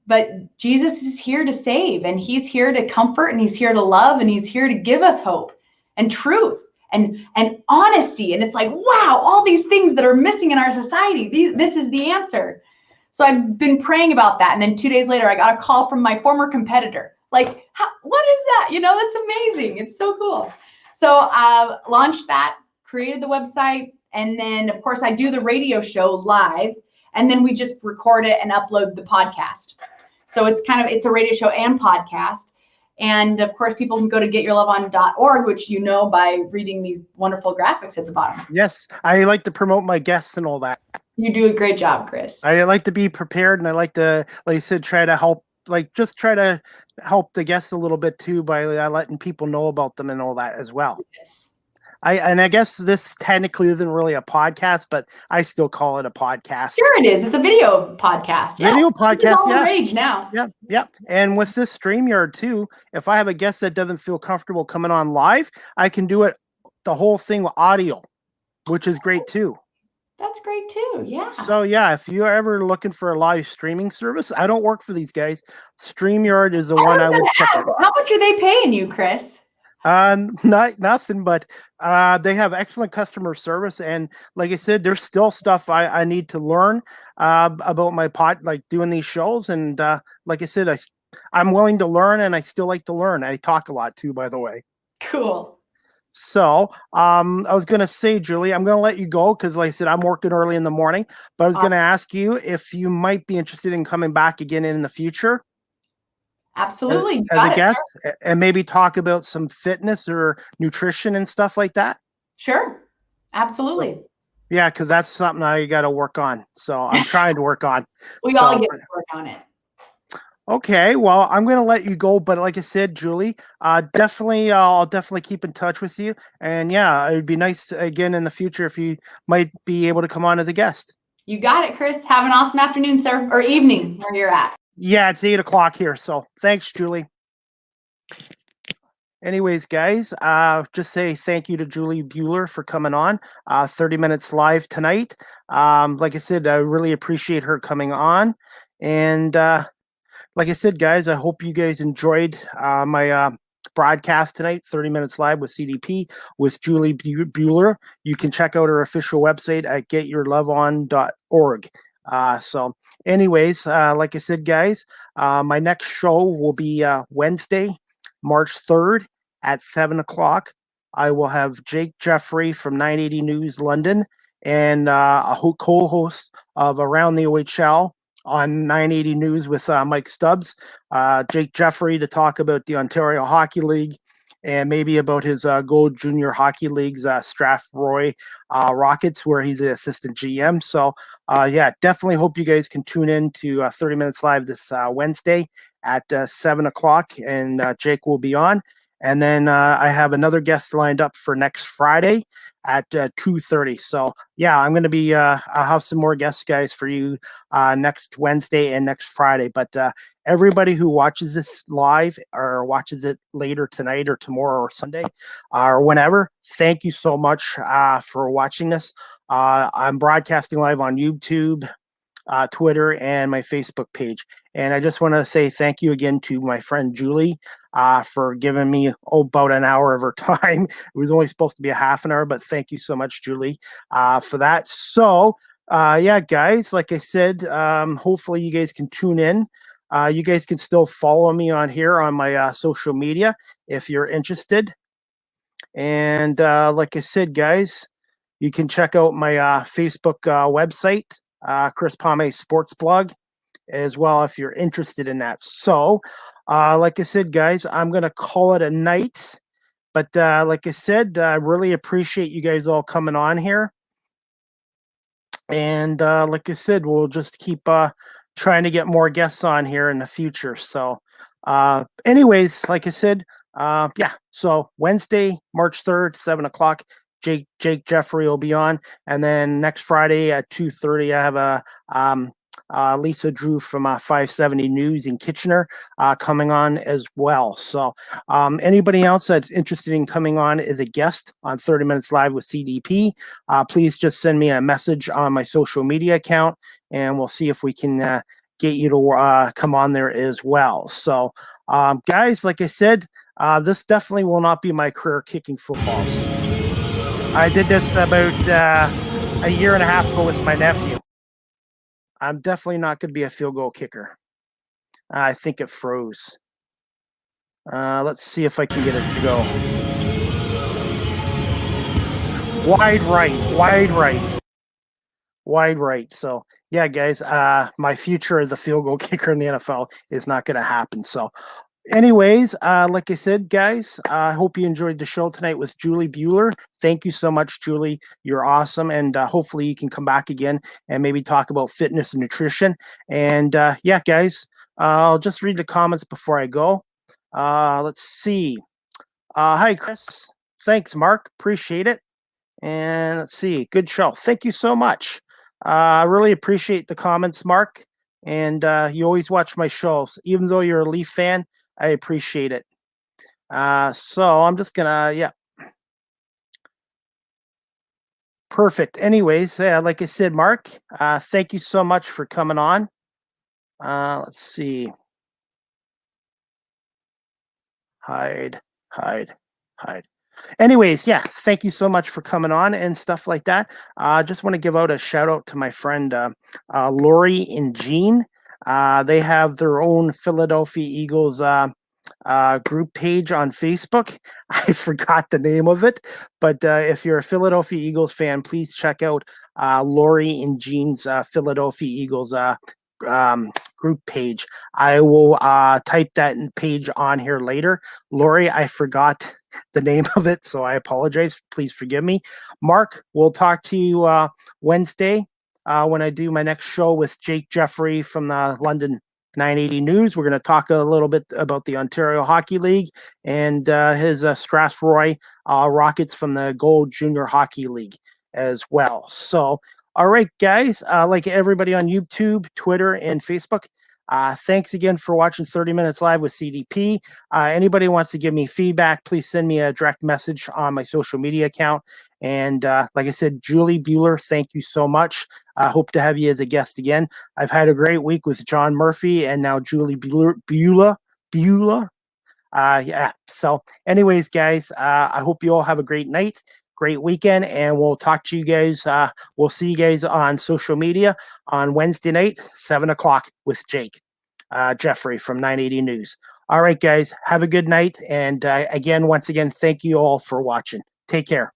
But Jesus is here to save, and he's here to comfort, and he's here to love, and he's here to give us hope and truth and honesty. And it's like, wow, all these things that are missing in our society, this is the answer. So I've been praying about that. And then 2 days later, I got a call from my former competitor. Like, what is that? That's amazing. It's so cool. So launched that, created the website. And then, of course, I do the radio show live. And then we just record it and upload the podcast. So it's a radio show and podcast. And of course, people can go to getyourloveon.org, which by reading these wonderful graphics at the bottom. Yes, I like to promote my guests and all that. You do a great job, Chris. I like to be prepared, and I like to, like I said, try to help the guests a little bit too by letting people know about them and all that as well. Yes. I guess this technically isn't really a podcast, but I still call it a podcast. Sure it is. It's a video podcast. Yeah. Video podcast, all the rage now. Yeah. And with this StreamYard too, if I have a guest that doesn't feel comfortable coming on live, I can do it the whole thing with audio, which is great too. That's great too. Yeah. So yeah, if you're ever looking for a live streaming service, I don't work for these guys. StreamYard is the one I would check out. How much are they paying you, Chris? Nothing, but they have excellent customer service, and like I said, there's still stuff I need to learn about my doing these shows, and like I said, I'm willing to learn, and I still like to learn. I talk a lot too, by the way. Cool. So I was gonna say, Julie, I'm gonna let you go because, like I said, I'm working early in the morning, but I was gonna ask you if you might be interested in coming back again in the future. Absolutely. As a guest, and maybe talk about some fitness or nutrition and stuff like that. Sure. Absolutely. Yeah, because that's something I got to work on. So I'm trying to work on. We all get to work on it. Okay, well, I'm going to let you go. But like I said, Julie, I'll definitely keep in touch with you. And yeah, it would be nice again in the future if you might be able to come on as a guest. You got it, Chris. Have an awesome afternoon, sir, or evening where you're at. Yeah, it's 8:00 here. So thanks, Julie. Anyways, guys, just say thank you to Julie Buehler for coming on 30 minutes live tonight. Like I said, I really appreciate her coming on. And like I said, guys, I hope you guys enjoyed my broadcast tonight, 30 minutes live with CDP with Julie Buehler. You can check out her official website at getyourloveon.org. So anyways, like I said, guys, my next show will be Wednesday, March 3rd at 7 o'clock. I will have Jake Jeffrey from 980 News London and a co-host of Around the OHL on 980 News with Mike Stubbs. Jake Jeffrey to talk about the Ontario Hockey League and maybe about his Gold Junior Hockey League's Strathroy Rockets, where he's an assistant GM. So, yeah, definitely hope you guys can tune in to 30 Minutes Live this Wednesday at 7 o'clock, and Jake will be on. And then I have another guest lined up for next Friday at 2:30. So, yeah, I'm going to be, I'll have some more guest guys for you next Wednesday and next Friday. But everybody who watches this live or watches it later tonight or tomorrow or Sunday or whenever, thank you so much for watching this. I'm broadcasting live on YouTube, Twitter, and my Facebook page. And I just want to say thank you again to my friend Julie for giving me about an hour of her time. It was only supposed to be a half an hour, but thank you so much, Julie, for that. So, yeah, guys, like I said, hopefully you guys can tune in. You guys can still follow me on here on my social media if you're interested. And like I said, guys, you can check out my Facebook website, Chris Pame Sports Blog, as well if you're interested in that. So, like I said, guys, I'm going to call it a night. But like I said, I really appreciate you guys all coming on here. And like I said, we'll just keep trying to get more guests on here in the future. So, anyways, like I said, yeah. So Wednesday, March 3rd, 7 o'clock. Jake Jeffrey will be on, and then next Friday at 2:30, I have Lisa Drew from 570 News in Kitchener coming on as well. So anybody else that's interested in coming on as a guest on 30 Minutes Live with CDP, please just send me a message on my social media account, and we'll see if we can get you to come on there as well. So guys, like I said, this definitely will not be my career kicking footballs. I did this about a year and a half ago with my nephew. I'm definitely not going to be a field goal kicker. I think it froze. Let's see if I can get it to go. Wide right. So, yeah, guys, my future as a field goal kicker in the NFL is not going to happen. So, anyways, like I said, guys, I hope you enjoyed the show tonight with Julie Buehler. Thank you so much, Julie. You're awesome. And hopefully you can come back again and maybe talk about fitness and nutrition. And yeah, guys, I'll just read the comments before I go. Let's see. Hi, Chris. Thanks, Mark. Appreciate it. And let's see. Good show. Thank you so much. I really appreciate the comments, Mark. And you always watch my shows. Even though you're a Leaf fan, I appreciate it. So I'm just gonna, yeah. Perfect. Anyways, like I said, Mark, thank you so much for coming on. Let's see. Hide. Anyways, yeah, thank you so much for coming on and stuff like that. I just want to give out a shout out to my friend Lori and Jean. They have their own Philadelphia Eagles group page on Facebook. I forgot the name of it, but if you're a Philadelphia Eagles fan, please check out Lori and Jean's Philadelphia Eagles group page. I will type that page on here later. Lori, I forgot the name of it, so I apologize. Please forgive me. Mark, we'll talk to you Wednesday when I do my next show with Jake Jeffrey from the London 980 News. We're going to talk a little bit about the Ontario Hockey League and his Strathroy Rockets from the Gold Junior Hockey League as well. So, all right, guys, like everybody on YouTube, Twitter, and Facebook, thanks again for watching 30 Minutes Live with CDP. Anybody wants to give me feedback, please send me a direct message on my social media account. And like I said, Julie Buehler, thank you so much. I hope to have you as a guest again. I've had a great week with John Murphy and now Julie Buehler. Yeah. So anyways, guys, I hope you all have a great night. great weekend, and we'll talk to you guys. We'll see you guys on social media on Wednesday night, 7 o'clock with Jake Jeffrey from 980 News. All right, guys, have a good night. And again, once again, thank you all for watching. Take care.